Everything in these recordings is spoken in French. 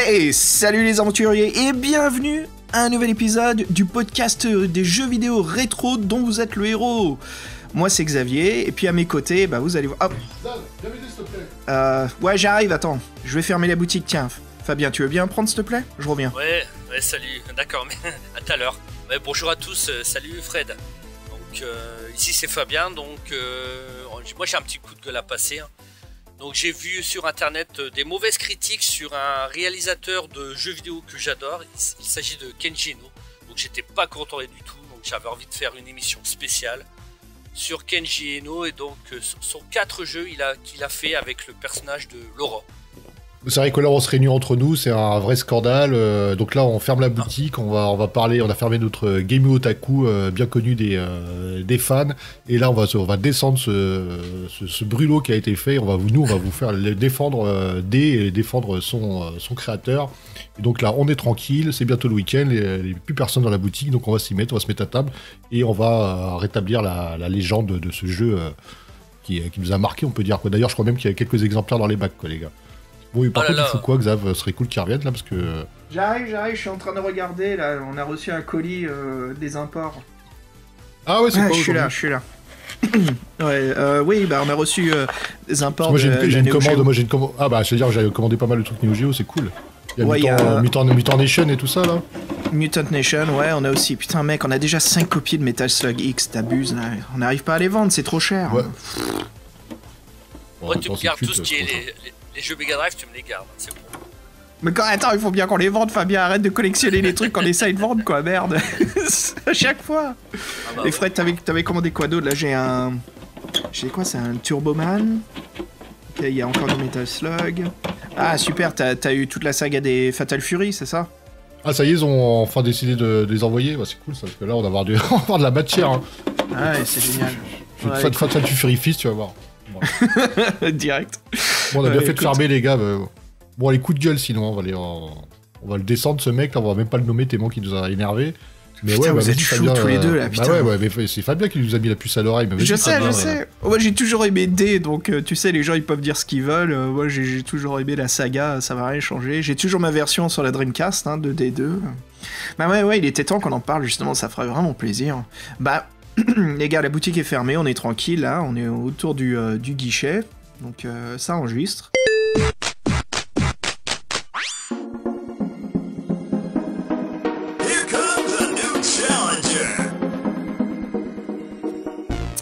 Hey, salut les aventuriers et bienvenue à un nouvel épisode du podcast des jeux vidéo rétro dont vous êtes le héros. Moi c'est Xavier et puis à mes côtés, bah vous allez voir... Hop. Zan, viens m'aider s'il te plaît. Ouais j'arrive, attends. Je vais fermer la boutique, tiens. Fabien, tu veux bien prendre s'il te plaît? Je reviens. Ouais, salut, d'accord, mais à tout à l'heure. Ouais, bonjour à tous, salut Fred. Donc ici c'est Fabien, donc moi j'ai un petit coup de gueule à passer. Donc j'ai vu sur internet des mauvaises critiques sur un réalisateur de jeux vidéo que j'adore. Il s'agit de Kenji Eno. Donc j'étais pas content du tout, donc j'avais envie de faire une émission spéciale sur Kenji Eno et donc son 4 jeux qu'il a fait avec le personnage de Laura. C'est vrai que là on se réunit entre nous, c'est un vrai scandale. Donc là on ferme la boutique, on va parler, on a fermé notre Game Otaku bien connu des fans. Et là on va descendre ce brûlot qui a été fait. On va vous faire défendre et défendre son créateur. Et donc là on est tranquille, c'est bientôt le week-end, il n'y a plus personne dans la boutique, donc on va se mettre à table et on va rétablir la légende de ce jeu qui nous a marqué, on peut dire. D'ailleurs je crois même qu'il y a quelques exemplaires dans les bacs, quoi, les gars. Bon, par contre, il faut quoi, Xav? Ce serait cool qu'il revienne là parce que. J'arrive, je suis en train de regarder là. On a reçu un colis des imports. Ah ouais, c'est quoi? Je suis là. Ouais, oui, bah on a reçu des imports. Moi j'ai une commande, Ah bah, je veux dire, j'avais commandé pas mal de trucs Neo Geo, c'est cool. Il y a Mutant Nation et tout ça là. Mutant Nation, ouais, on a aussi. Putain, mec, on a déjà 5 copies de Metal Slug X, t'abuses là. On n'arrive pas à les vendre, c'est trop cher. Ouais. Moi, tu me gardes tout ce qui est les jeux Mega Drive, tu me les gardes, c'est bon. Mais quand attends, il faut bien qu'on les vende, Fabien, arrête de collectionner les trucs qu'on essaye de vendre, quoi, merde. À chaque fois. Et Fred, t'avais commandé quoi d'autre? Là, j'ai quoi, c'est un Turboman. Ok, il y a encore du Metal Slug. Ah, super, t'as eu toute la saga des Fatal Fury, c'est ça? Ah, ça y est, ils ont enfin décidé de les envoyer. Bah, c'est cool ça, parce que là, on va avoir, on va avoir de la matière. Hein. Ah ouais, c'est génial. Fatal Fury Fist, tu vas voir. Voilà. Direct. Bon, on a bien fait de fermer, les gars. Bon, les coups de gueule, sinon, on va le descendre, ce mec. Là, on va même pas le nommer, tellement qu'il nous a énervé. Mais putain, ouais, vous êtes chauds tous les deux, là, putain. Bah ouais, mais c'est Fabien qui nous a mis la puce à l'oreille. Je sais. Moi, j'ai toujours aimé D, donc tu sais, les gens, ils peuvent dire ce qu'ils veulent. Moi, j'ai toujours aimé la saga, ça va rien changer. J'ai toujours ma version sur la Dreamcast, de D2. Bah ouais, il était temps qu'on en parle, justement, ça ferait vraiment plaisir. Bah, les gars, la boutique est fermée, on est tranquille, là, on est autour du guichet. Donc ça enregistre.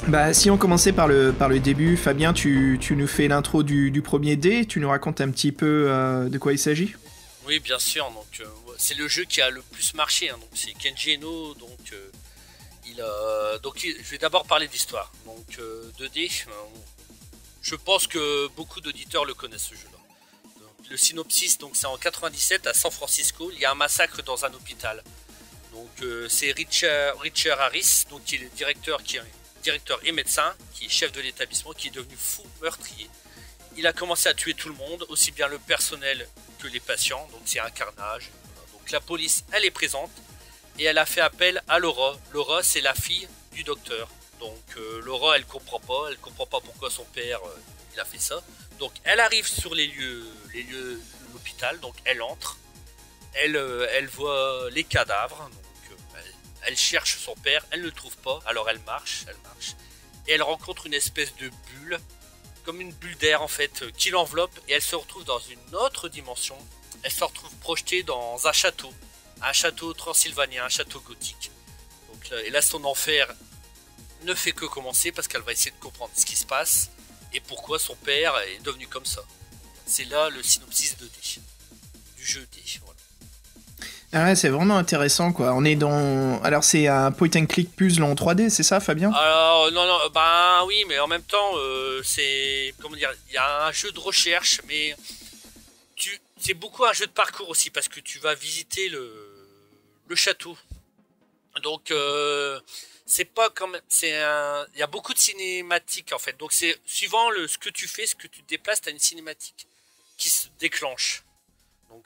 Bah, si on commençait par le début, Fabien, tu nous fais l'intro du premier dé, tu nous racontes un petit peu de quoi il s'agit? Oui, bien sûr, donc c'est le jeu qui a le plus marché, donc c'est Kenji Eno, donc je vais d'abord parler d'histoire. Donc 2D, je pense que beaucoup d'auditeurs le connaissent ce jeu-là. Donc, le synopsis, donc c'est en 97 à San Francisco, il y a un massacre dans un hôpital. Donc c'est Richard Harris, donc qui est le directeur et médecin, qui est chef de l'établissement, qui est devenu fou meurtrier. Il a commencé à tuer tout le monde, aussi bien le personnel que les patients, donc c'est un carnage. Donc la police, elle est présente, et elle a fait appel à Laura. Laura, c'est la fille du docteur. Donc Laura, elle comprend pas pourquoi son père il a fait ça. Donc elle arrive sur les lieux de l'hôpital, donc elle entre, elle voit les cadavres. Elle cherche son père, elle ne le trouve pas, alors elle marche, et elle rencontre une espèce de bulle, comme une bulle d'air en fait, qui l'enveloppe, et elle se retrouve dans une autre dimension. Elle se retrouve projetée dans un château transylvanien, un château gothique. Donc et là, son enfer ne fait que commencer, parce qu'elle va essayer de comprendre ce qui se passe, et pourquoi son père est devenu comme ça. C'est là le synopsis 2D, du jeu D, voilà. Ah ouais, c'est vraiment intéressant, quoi. On est dans... Alors, c'est un point and click puzzle en 3D, c'est ça, Fabien? Alors, non, bah oui, mais en même temps, c'est... Comment dire? Il y a un jeu de recherche, mais... C'est beaucoup un jeu de parcours aussi, parce que tu vas visiter le château. Donc, c'est pas comme... Il y a beaucoup de cinématiques, en fait. Donc, c'est suivant ce que tu fais, ce que tu te déplaces, t'as une cinématique qui se déclenche. Donc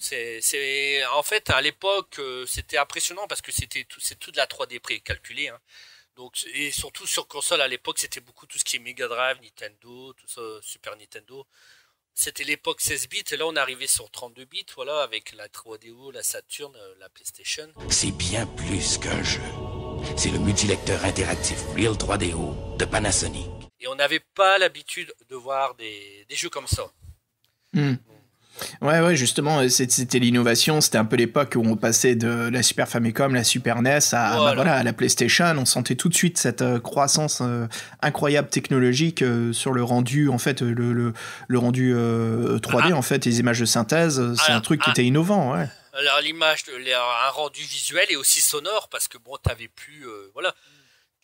en fait à l'époque c'était impressionnant parce que c'est tout de la 3D précalculée, hein. Donc et surtout sur console à l'époque c'était beaucoup tout ce qui est Mega Drive, Nintendo, tout ça, Super Nintendo. c'était l'époque 16 bits, et là on est arrivé sur 32 bits, voilà, avec la 3DO, la Saturn, la PlayStation. C'est bien plus qu'un jeu. C'est le multilecteur interactif Real 3DO de Panasonic. Et on n'avait pas l'habitude de voir des jeux comme ça. Ouais, justement, c'était l'innovation. C'était un peu l'époque où on passait de la Super Famicom, la Super NES à la PlayStation. On sentait tout de suite cette croissance incroyable technologique sur le rendu, en fait, le rendu 3D, en fait, les images de synthèse. C'est un truc qui était innovant, ouais. Alors, un rendu visuel et aussi sonore, parce que bon, t'avais plus, voilà.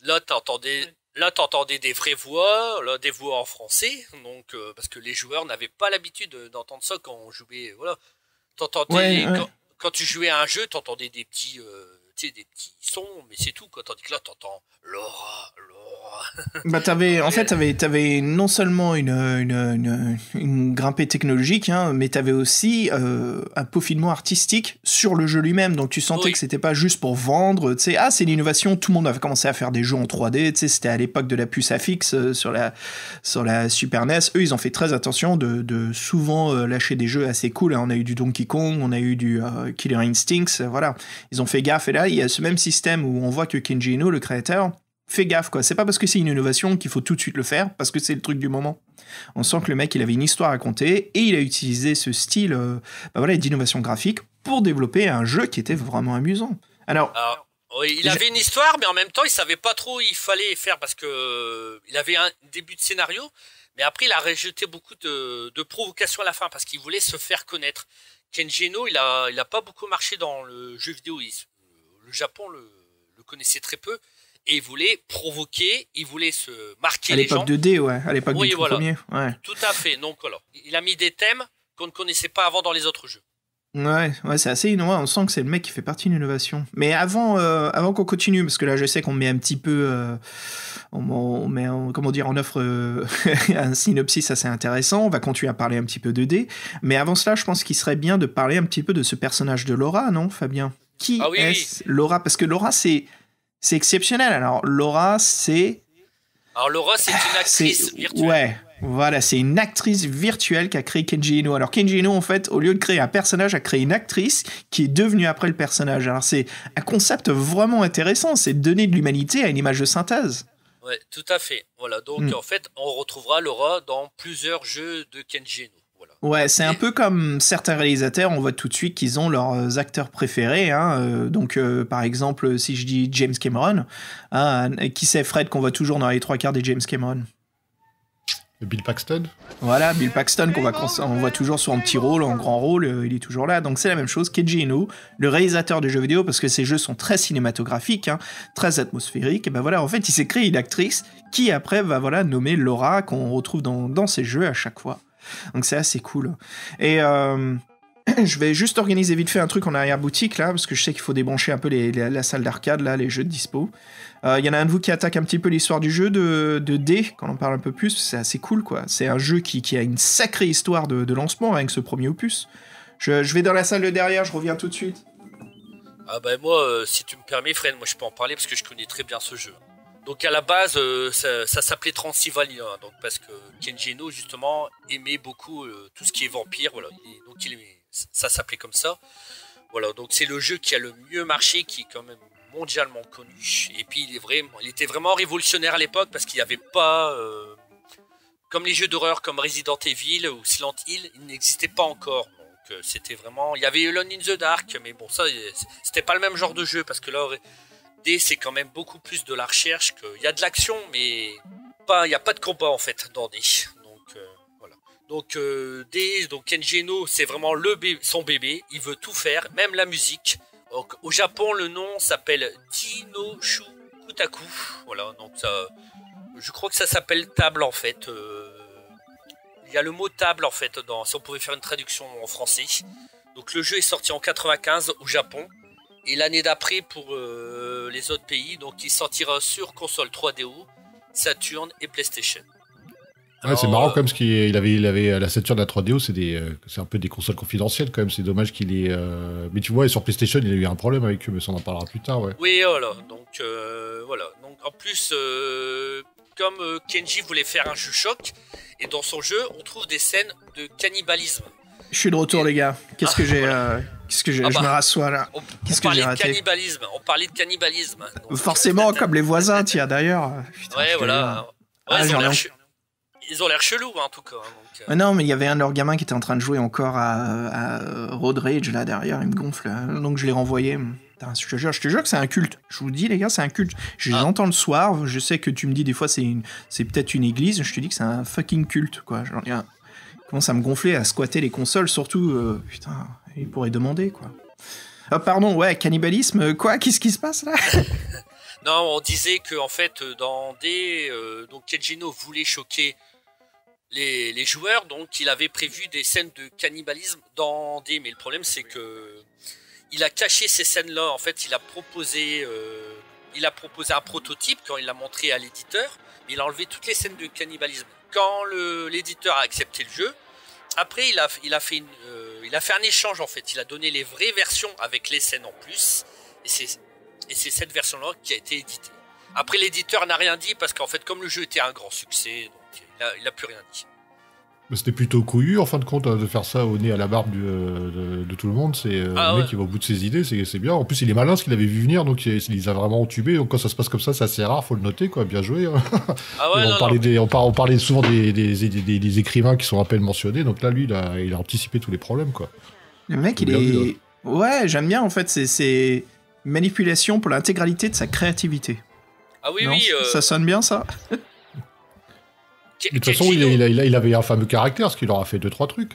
Là, t'entendais des vraies voix, là, des voix en français, donc parce que les joueurs n'avaient pas l'habitude d'entendre ça quand on jouait, voilà. T'entendais quand tu jouais à un jeu, t'entendais des petits sons, mais c'est tout, quoi. Tandis que là, t'entends Laura. Bah t'avais non seulement une grimpée technologique, hein, mais t'avais aussi un peaufinement artistique sur le jeu lui-même. Donc tu sentais que c'était pas juste pour vendre. Tu sais, c'est l'innovation. Tout le monde avait commencé à faire des jeux en 3D. Tu sais, c'était à l'époque de la puce à fixe sur la Super NES. Eux, ils ont fait très attention de souvent lâcher des jeux assez cool. Hein. On a eu du Donkey Kong, on a eu du Killer Instincts. Voilà, ils ont fait gaffe. Et là, il y a ce même système où on voit que Kenji Eno, le créateur, fais gaffe, quoi. C'est pas parce que c'est une innovation qu'il faut tout de suite le faire, parce que c'est le truc du moment. On sent que le mec, il avait une histoire à raconter et il a utilisé ce style d'innovation graphique pour développer un jeu qui était vraiment amusant. Alors oui, il avait une histoire, mais en même temps, il savait pas trop où il fallait faire, parce que il avait un début de scénario, mais après, il a rejeté beaucoup de provocations à la fin, parce qu'il voulait se faire connaître. Kenji Eno, il a pas beaucoup marché dans le jeu vidéo. Le Japon le connaissait très peu. Et il voulait provoquer, il voulait se marquer les gens. À l'époque de D, ouais. À l'époque du premier. Ouais. Tout à fait. Donc voilà. Il a mis des thèmes qu'on ne connaissait pas avant dans les autres jeux. Ouais, c'est assez innovant. On sent que c'est le mec qui fait partie de l'innovation. Mais avant qu'on continue, parce que là, je sais qu'on met un petit peu... on met en offre un synopsis assez intéressant. On va continuer à parler un petit peu de D. Mais avant cela, je pense qu'il serait bien de parler un petit peu de ce personnage de Laura, non, Fabien ? Qui est Laura ? Parce que Laura, c'est exceptionnel. Alors, Laura, c'est une actrice virtuelle. Ouais, voilà, c'est une actrice virtuelle qui a créé Kenji Eno. Alors, Kenji Eno, en fait, au lieu de créer un personnage, a créé une actrice qui est devenue après le personnage. Alors, c'est un concept vraiment intéressant. C'est de donner de l'humanité à une image de synthèse. Ouais, tout à fait. Voilà, donc en fait, on retrouvera Laura dans plusieurs jeux de Kenji Eno. Voilà. Ouais, c'est un peu comme certains réalisateurs, on voit tout de suite qu'ils ont leurs acteurs préférés. Hein. Donc, par exemple, si je dis James Cameron, hein, qui c'est Fred qu'on voit toujours dans les 3/4 des James Cameron ? Bill Paxton. Voilà, Bill Paxton on voit toujours sur un petit rôle, en grand rôle, il est toujours là. Donc c'est la même chose, Kenji Eno, le réalisateur de jeux vidéo, parce que ces jeux sont très cinématographiques, hein, très atmosphériques. Et ben voilà, en fait, il s'est créé une actrice qui après va nommer Laura, qu'on retrouve dans ces jeux à chaque fois. Donc c'est assez cool. Et je vais juste organiser vite fait un truc en arrière-boutique, là, parce que je sais qu'il faut débrancher un peu la salle d'arcade, là, les jeux de dispo. Il y en a un de vous qui attaque un petit peu l'histoire du jeu de D, quand on en parle un peu plus, c'est assez cool, quoi. C'est un jeu qui a une sacrée histoire de lancement avec ce premier opus. Je vais dans la salle de derrière, je reviens tout de suite. Ah bah moi, si tu me permets, Fred, moi je peux en parler parce que je connais très bien ce jeu. Donc à la base, ça s'appelait Transylvania, donc parce que Kenji Eno justement aimait beaucoup tout ce qui est vampire, voilà. Et donc ça s'appelait comme ça. Voilà, donc c'est le jeu qui a le mieux marché, qui est quand même mondialement connu. Et puis il était vraiment révolutionnaire à l'époque parce qu'il n'y avait pas, comme les jeux d'horreur comme Resident Evil ou Silent Hill, il n'existait pas encore. Donc c'était vraiment, il y avait Alone in the Dark, mais bon ça, c'était pas le même genre de jeu parce que là. D, c'est quand même beaucoup plus de la recherche. Il y a de l'action, mais il n'y a pas de combat en fait dans D. Donc voilà. Donc D, donc Kenji Eno, c'est vraiment son bébé. Il veut tout faire, même la musique. Donc, au Japon, le nom s'appelle Dinoshu Kutaku. Voilà. Donc ça, je crois que ça s'appelle table en fait. Il y a le mot table en fait. Si on pouvait faire une traduction en français. Donc le jeu est sorti en 95 au Japon. Et l'année d'après pour les autres pays, donc il sortira sur console 3DO, Saturn et PlayStation. Ouais, c'est marrant comme il avait la Saturn et la 3DO, c'est un peu des consoles confidentielles quand même. C'est dommage qu'il ait. Mais tu vois, sur PlayStation, il a eu un problème avec eux, mais ça on en parlera plus tard, ouais. Oui, voilà. Donc voilà. Donc en plus, comme Kenji voulait faire un jeu choc, Et dans son jeu, on trouve des scènes de cannibalisme. Je suis de retour, les gars. Qu'est-ce que j'ai je me rassois là. Qu'est-ce que j'ai raté? On parlait de cannibalisme. Donc, forcément, comme les voisins, tiens, d'ailleurs. Putain, ouais, voilà. Ouais, ils ont l'air chelous, hein, en tout cas. Donc, non, mais il y avait un de leurs gamins qui était en train de jouer encore à Road Rage, là, derrière. Il me gonfle. Donc, je l'ai renvoyé. Putain, je te jure que c'est un culte. Je vous dis, les gars, c'est un culte. Je les entends le soir. Je sais que tu me dis, des fois, c'est peut-être une église. Je te dis que c'est un fucking culte, quoi. Genre, il commence à me gonfler, à squatter les consoles, surtout. Putain, il pourrait demander, quoi. Ah, pardon, ouais, cannibalisme, quoi? Qu'est-ce qui se passe, là? Non, on disait que en fait, dans D, donc Kenjino voulait choquer les joueurs, donc il avait prévu des scènes de cannibalisme dans D, mais le problème c'est que il a caché ces scènes-là. En fait, il a proposé un prototype quand il l'a montré à l'éditeur, mais il a enlevé toutes les scènes de cannibalisme. Quand l'éditeur a accepté le jeu, après il a fait un échange en fait. Il a donné les vraies versions avec les scènes en plus, et c'est cette version-là qui a été éditée. Après, l'éditeur n'a rien dit parce qu'en fait, comme le jeu était un grand succès, donc il a plus rien dit. Mais c'était plutôt couillu en fin de compte de faire ça au nez à la barbe de tout le monde. C'est le mec qui va au bout de ses idées, c'est bien. En plus, il est malin, parce qu'il avait vu venir, donc il les a vraiment entubés. Donc quand ça se passe comme ça, c'est assez rare, faut le noter, quoi. Bien joué. Hein. Ah ouais, on parlait souvent des écrivains qui sont à peine mentionnés. Donc là, lui, il a anticipé tous les problèmes, quoi. Le mec, il est. Vu, ouais, j'aime bien en fait. C'est manipulation pour l'intégralité de sa créativité. Ah oui, non, oui. Ça sonne bien, ça. De toute façon, il avait un fameux caractère, parce qu'il aura fait 2-3 trucs.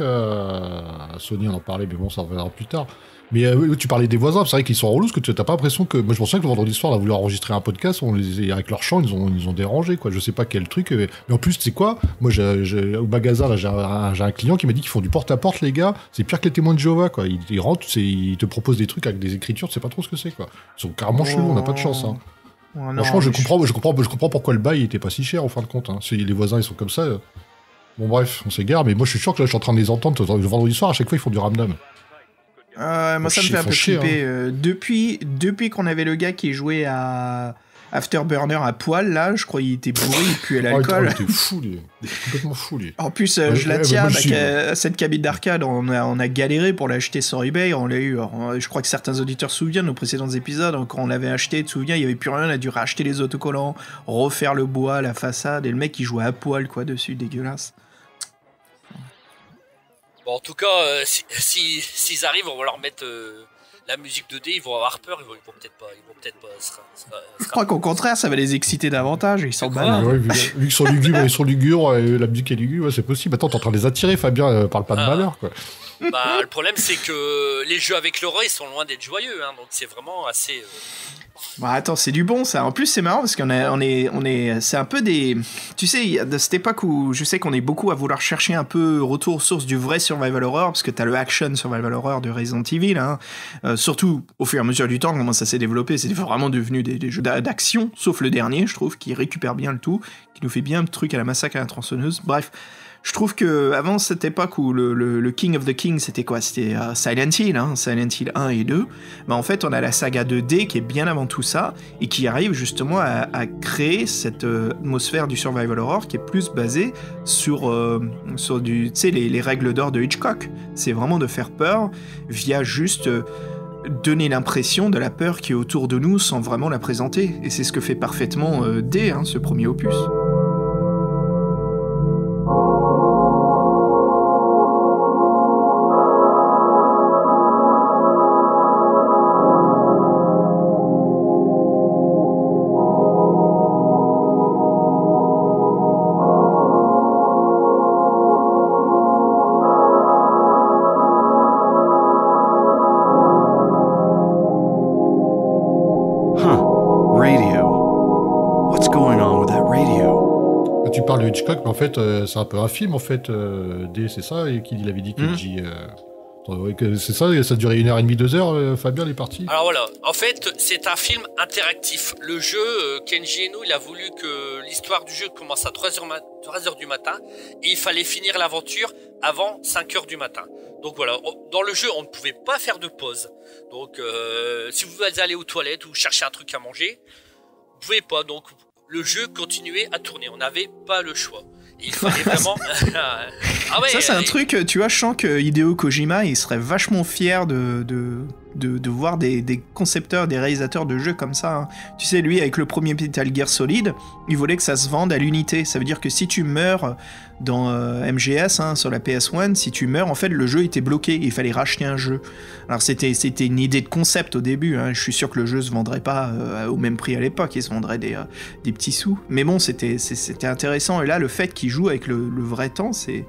Sony, on en parlait, mais bon, ça reviendra plus tard. Mais tu parlais des voisins, c'est vrai qu'ils sont relous, parce que tu n'as pas l'impression que... Moi, je me souviens que le vendredi soir, on a voulu enregistrer un podcast, avec leur chant, ils ont dérangé, quoi. Je sais pas quel truc. Mais en plus, tu sais quoi? Moi, au magasin, là, j'ai un client qui m'a dit qu'ils font du porte-à-porte, les gars. C'est pire que les témoins de Jéhovah, quoi. Ils rentrent, ils te proposent des trucs avec des écritures, tu sais pas trop ce que c'est, quoi. Ils sont carrément chelous, on n'a pas de chance, hein. Ouais, non, franchement, je comprends pourquoi le bail était pas si cher en fin de compte. Hein. Si les voisins ils sont comme ça. Bon bref, on s'égare, mais moi je suis sûr que là je suis en train de les entendre le vendredi soir, à chaque fois ils font du ramdam. Moi ça me fait un peu flipper. Hein. Depuis qu'on avait le gars qui jouait à Afterburner à poil, là, je crois qu'il était bourré, il puait l'alcool. Il était fou, il était complètement fou, lui. En plus, je la tiens, cette cabine d'arcade, on a galéré pour l'acheter sur eBay, on l'a eu. Je crois que certains auditeurs se souviennent, nos précédents épisodes, quand on l'avait acheté, tu te souviens, il n'y avait plus rien, on a dû racheter les autocollants, refaire le bois, la façade, et le mec, il jouait à poil, quoi, dessus, dégueulasse. Bon, en tout cas, s'ils arrivent, on va leur mettre... la musique 2D, ils vont avoir peur, ils vont peut-être pas. Je crois qu'au contraire, ça va les exciter davantage, ils s'en battent. Ouais, vu qu'ils sont lugubres, la musique est lugubre, ouais, c'est possible. Attends, t'es en train de les attirer, Fabien, parle pas de malheur, quoi. Bah, le problème, c'est que les jeux avec l'horreur, ils sont loin d'être joyeux, hein, donc c'est vraiment assez... Bah attends, c'est du bon ça. En plus, c'est marrant parce c'est un peu des... Tu sais, de cette époque où je sais qu'on est beaucoup à vouloir chercher un peu retour aux sources du vrai survival horror, parce que t'as le action survival horror de Resident Evil, hein. Surtout au fur et à mesure du temps, comment ça s'est développé, c'est vraiment devenu des jeux d'action, sauf le dernier, je trouve, qui récupère bien le tout, qui nous fait bien le truc à la massacre à la tronçonneuse. Bref. Je trouve que avant cette époque où le King of the King, c'était quoi? C'était Silent Hill, hein, Silent Hill 1 et 2. Bah en fait, on a la saga 2D qui est bien avant tout ça et qui arrive justement à créer cette atmosphère du survival horror qui est plus basée sur du, tu sais, les règles d'or de Hitchcock. C'est vraiment de faire peur via juste donner l'impression de la peur qui est autour de nous sans vraiment la présenter. Et c'est ce que fait parfaitement D, hein, ce premier opus. Hitchcock, mais en fait, c'est un peu un film, en fait, c'est ça, et qu'il avait dit que c'est ça durait 1h30, 2h, Fabien, est parti. Alors voilà, en fait, c'est un film interactif. Le jeu, Kenji Eno, il a voulu que l'histoire du jeu commence à 3h du matin, et il fallait finir l'aventure avant 5h du matin. Donc voilà, dans le jeu, on ne pouvait pas faire de pause. Donc, si vous allez aux toilettes ou chercher un truc à manger, vous ne pouvez pas, donc... Le jeu continuait à tourner, on n'avait pas le choix. Il fallait vraiment... Ah ouais, ça, c'est un truc, tu vois, je sens que Hideo Kojima, il serait vachement fier de voir des concepteurs, des réalisateurs de jeux comme ça. Hein. Tu sais, lui, avec le premier Metal Gear Solid, il voulait que ça se vende à l'unité. Ça veut dire que si tu meurs dans MGS, hein, sur la PS1, si tu meurs, en fait, le jeu était bloqué. Il fallait racheter un jeu. Alors, c'était une idée de concept au début. Hein. Je suis sûr que le jeu se vendrait pas au même prix à l'époque. Il se vendrait des petits sous. Mais bon, c'était intéressant. Et là, le fait qu'il joue avec le vrai temps, c'est...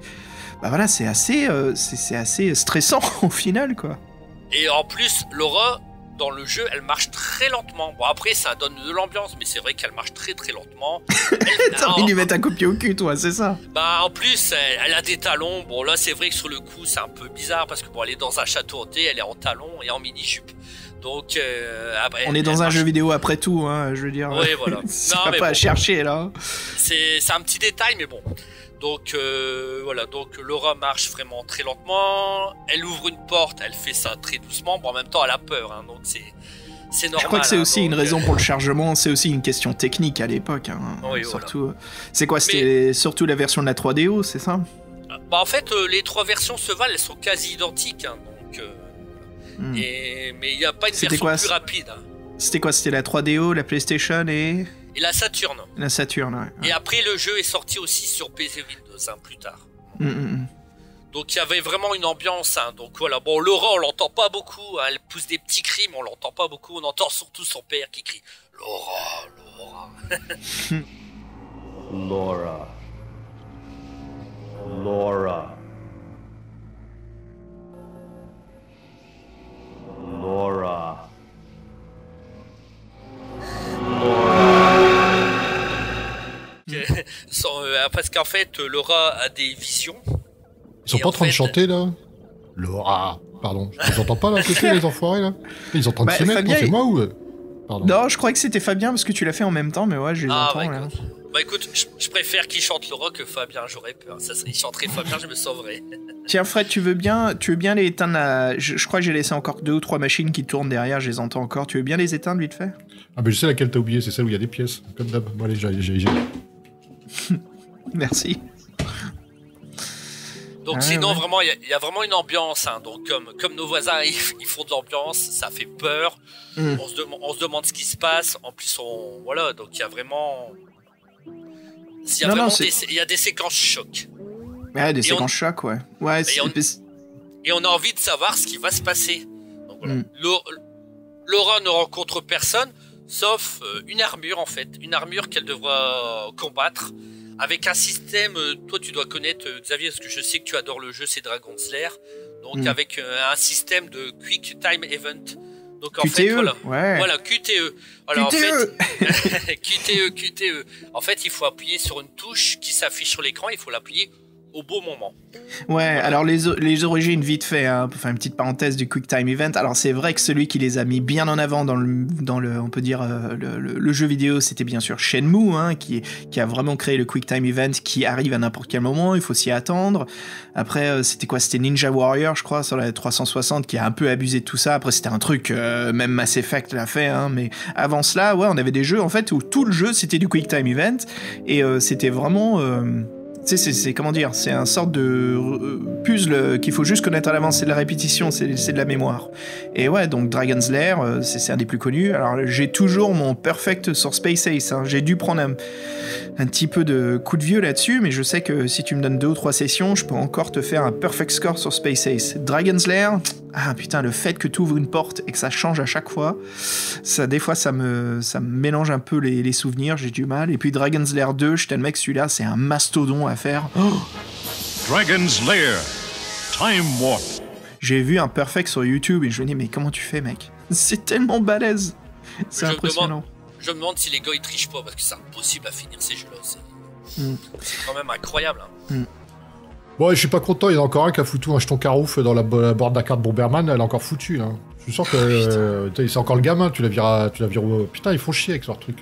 Bah voilà, c'est assez stressant au final, quoi. Et en plus, Laura, dans le jeu, elle marche très lentement. Bon, après, ça donne de l'ambiance, mais c'est vrai qu'elle marche très très lentement. T'as envie de lui mettre un copier au cul, toi, c'est ça? Bah, en plus, elle a des talons. Bon, là, c'est vrai que sur le coup, c'est un peu bizarre parce que bon, elle est dans un château hanté, elle est en talons et en mini-jupe. Donc, après, on est dans un jeu vidéo après tout, hein, je veux dire. Oui, voilà. C'est pas à chercher, là. C'est un petit détail, mais bon. Donc voilà, donc Laura marche vraiment très lentement, elle ouvre une porte, elle fait ça très doucement, bon en même temps elle a peur, hein, donc c'est normal. Je crois que c'est aussi donc, une raison pour le chargement, c'est aussi une question technique à l'époque, hein, oui, surtout. Voilà. C'est quoi, c'était surtout la version de la 3DO, c'est ça? Bah en fait, les trois versions se valent, elles sont quasi identiques, hein, donc... mais il n'y a pas une version plus rapide. Hein. C'était quoi? C'était la 3DO, la PlayStation et la Saturn. La Saturn, ouais. Et après, le jeu est sorti aussi sur PC Windows, hein, plus tard. Donc il y avait vraiment une ambiance, hein. Donc voilà, bon, Laura, on l'entend pas beaucoup, hein. Elle pousse des petits cris, mais on l'entend pas beaucoup. On entend surtout son père qui crie « Laura, Laura ». Laura. Laura. Laura. Parce qu'en fait, Laura a des visions. Ils sont pas en train de chanter, là? Laura. Pardon, je les entends pas, là, à côté, les enfoirés, là? Ils sont en train de se mettre, c'est moi ou... Pardon. Non, je croyais que c'était Fabien, parce que tu l'as fait en même temps, mais ouais, je les entends, là. Bah écoute, je préfère qu'il chante Laura que Fabien, j'aurais peur. Ça serait, il chanterait Fabien, je me sauverais. Tiens Fred, tu veux bien les éteindre je crois que j'ai laissé encore 2 ou 3 machines qui tournent derrière, je les entends encore. Tu veux bien les éteindre vite fait? Ah bah je sais laquelle t'as oublié, c'est celle où il y a des pièces, comme d'hab. Bon allez, j'ai. Merci. Donc sinon vraiment, il y a vraiment une ambiance, hein. Donc comme nos voisins, ils font de l'ambiance, ça fait peur. On se demande ce qui se passe. En plus, voilà, donc il y a vraiment... Il y a des séquences chocs. Ouais, des séquences chocs, ouais. Et on a envie de savoir ce qui va se passer. Donc, voilà. Laura ne rencontre personne, sauf une armure, en fait. Une armure qu'elle devra combattre. Avec un système, toi tu dois connaître, Xavier, parce que je sais que tu adores le jeu, c'est Dragon's Lair. Donc avec un système de Quick Time Event. Donc en QTE, fait, voilà, ouais. Voilà, QTE. Alors, QTE. En fait, QTE. En fait, il faut appuyer sur une touche qui s'affiche sur l'écran, il faut l'appuyer au beau moment. Ouais, alors les origines, vite fait, hein, pour faire une petite parenthèse du Quick Time Event. Alors c'est vrai que celui qui les a mis bien en avant dans le on peut dire, le jeu vidéo, c'était bien sûr Shenmue, hein, qui a vraiment créé le Quick Time Event qui arrive à n'importe quel moment, il faut s'y attendre. Après, c'était quoi? C'était Ninja Warrior, je crois, sur la 360, qui a un peu abusé de tout ça. Après, c'était un truc, même Mass Effect l'a fait, hein, mais avant cela, ouais, on avait des jeux, en fait, où tout le jeu, c'était du Quick Time Event, et c'était vraiment... tu sais, c'est comment dire, c'est un sorte de puzzle qu'il faut juste connaître à l'avance, c'est de la répétition, c'est de la mémoire. Et ouais, donc Dragon's Lair, c'est un des plus connus. Alors j'ai toujours mon perfect sur Space Ace, hein. J'ai dû prendre un petit peu de coup de vieux là-dessus, mais je sais que si tu me donnes 2 ou 3 sessions, je peux encore te faire un perfect score sur Space Ace. Dragon's Lair, ah putain, le fait que tu ouvres une porte et que ça change à chaque fois, ça, des fois ça me mélange un peu les souvenirs, j'ai du mal. Et puis Dragon's Lair 2, je t'admets que celui-là, c'est un mastodon à faire. Oh, Dragon's Lair, Time Warp. j'ai vu un perfect sur YouTube et je me dis, mais comment tu fais, mec? C'est tellement balèze. C'est impressionnant. Je me demande si les gars ils trichent pas parce que c'est impossible à finir ces jeux-là. C'est quand même incroyable. Hein. Bon, je suis pas content, il y en a encore un qui a foutu un jeton carouf dans la boîte d'arcade Bomberman, elle est encore foutue. Hein. Je suis sûr que c'est encore le gamin, tu la vires. Putain, ils font chier avec leur truc.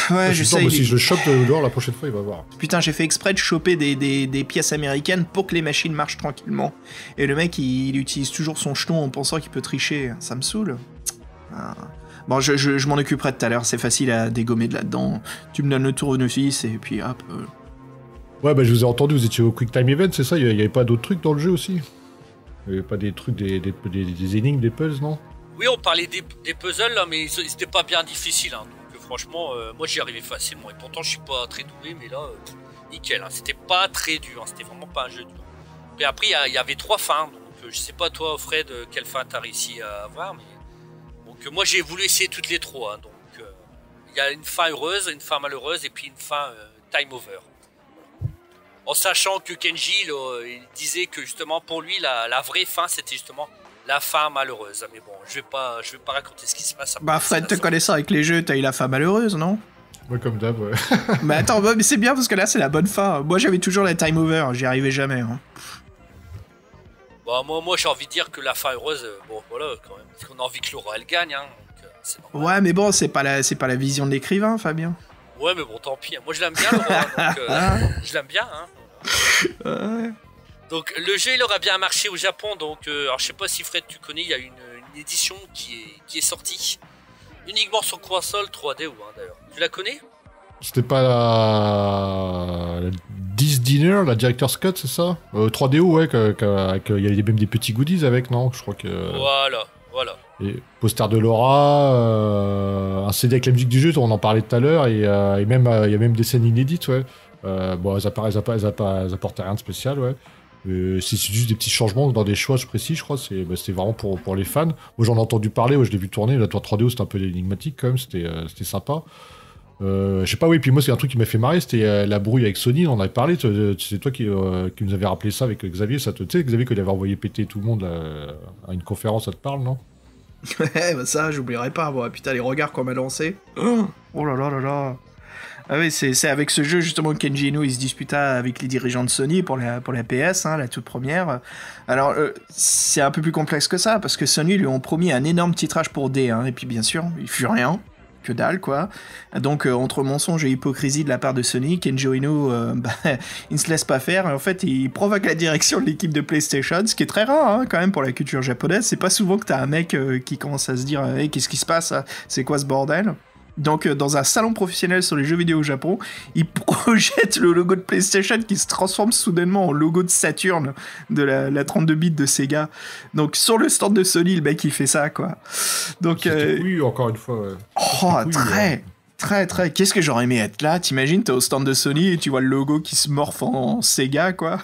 Ouais, je sais. Si je le chope dehors la prochaine fois, il va voir. Putain, j'ai fait exprès de choper des pièces américaines pour que les machines marchent tranquillement. Et le mec, il utilise toujours son jeton en pensant qu'il peut tricher. Ça me saoule. Ah. Bon, je m'en occuperai tout à l'heure, c'est facile à dégommer de là-dedans. Tu me donnes le tournevis et puis hop. Ouais, bah je vous ai entendu, vous étiez au Quick Time Event, c'est ça? Il y avait pas d'autres trucs dans le jeu aussi? Il y avait pas des trucs, des énigmes, des puzzles, non? Oui, on parlait des puzzles là, mais c'était pas bien difficile. Hein. Donc franchement, moi j'y arrivais facilement. Et pourtant, je suis pas très doué, mais là, nickel. Hein. C'était pas très dur. Hein. C'était vraiment pas un jeu dur. Et après, il y avait 3 fins. Donc je sais pas toi, Fred, quelle fin t'as réussi à avoir, mais donc moi j'ai voulu essayer toutes les 3. Hein. Donc il y a une fin heureuse, une fin malheureuse, et puis une fin time over. En sachant que Kenji, il disait que justement pour lui, la vraie fin, c'était justement la fin malheureuse. Mais bon, je vais pas raconter ce qui se passe. Bah Fred, te connaissant avec les jeux, t'as eu la fin malheureuse, non? Ouais, comme d'hab, ouais. Mais attends, mais c'est bien parce que là, c'est la bonne fin. Moi, j'avais toujours la time over, j'y arrivais jamais. Hein. Bah, moi j'ai envie de dire que la fin heureuse, bon voilà, quand même. Parce qu'on a envie que Laura, elle gagne, hein. Donc, c'est normal. Ouais, mais bon, c'est pas la vision de l'écrivain, Fabien. Ouais, mais bon, tant pis. Moi, je l'aime bien, Laura. Donc, je l'aime bien, hein. Donc le jeu il aura bien marché au Japon, donc alors je sais pas si Fred tu connais, il y a une édition qui est sortie uniquement sur console 3D ou hein, d'ailleurs. Tu la connais? C'était pas la 10 Dinner, la Director's Cut, c'est ça? 3DO, ouais, il y avait même des petits goodies avec, non? Je crois que... Voilà. Et poster de Laura, un CD avec la musique du jeu, on en parlait tout à l'heure, et même il y a même des scènes inédites, ouais. Bon, elles apportaient rien de spécial, ouais. C'est juste des petits changements dans des choix précis, je crois. C'était vraiment pour les fans. Moi, j'en ai entendu parler, ouais, je l'ai vu tourner. La tour 3DO, c'était un peu énigmatique quand même, c'était sympa. Je sais pas, oui, puis moi, c'est un truc qui m'a fait marrer, c'était la brouille avec Sony, on en avait parlé. C'est toi qui nous avait rappelé ça avec Xavier. Tu sais, Xavier, qu'il avait envoyé péter tout le monde là, à une conférence, ça te parle, non? Ouais, bah ça, j'oublierai pas. Bon, putain, les regards qu'on m'a lancés. Oh là là là là. Ah oui, c'est avec ce jeu justement que Kenji Inoue il se disputa avec les dirigeants de Sony pour la PS, hein, la toute première. Alors c'est un peu plus complexe que ça parce que Sony lui ont promis un énorme titrage pour D, hein, et puis bien sûr il fut rien, que dalle quoi. Donc entre mensonges et hypocrisie de la part de Sony, Kenji Inoue il ne se laisse pas faire. En fait il provoque la direction de l'équipe de PlayStation, ce qui est très rare hein, quand même pour la culture japonaise. C'est pas souvent que t'as un mec qui commence à se dire hey, qu'est-ce qui se passe, c'est quoi ce bordel? Donc dans un salon professionnel sur les jeux vidéo au Japon, il projette le logo de PlayStation qui se transforme soudainement en logo de Saturn de la 32 bits de Sega. Donc sur le stand de Sony, le mec il fait ça quoi. Donc oui, encore une fois. Ouais. Oh, très. Qu'est-ce que j'aurais aimé être là? T'imagines, t'es au stand de Sony et tu vois le logo qui se morphe en Sega quoi.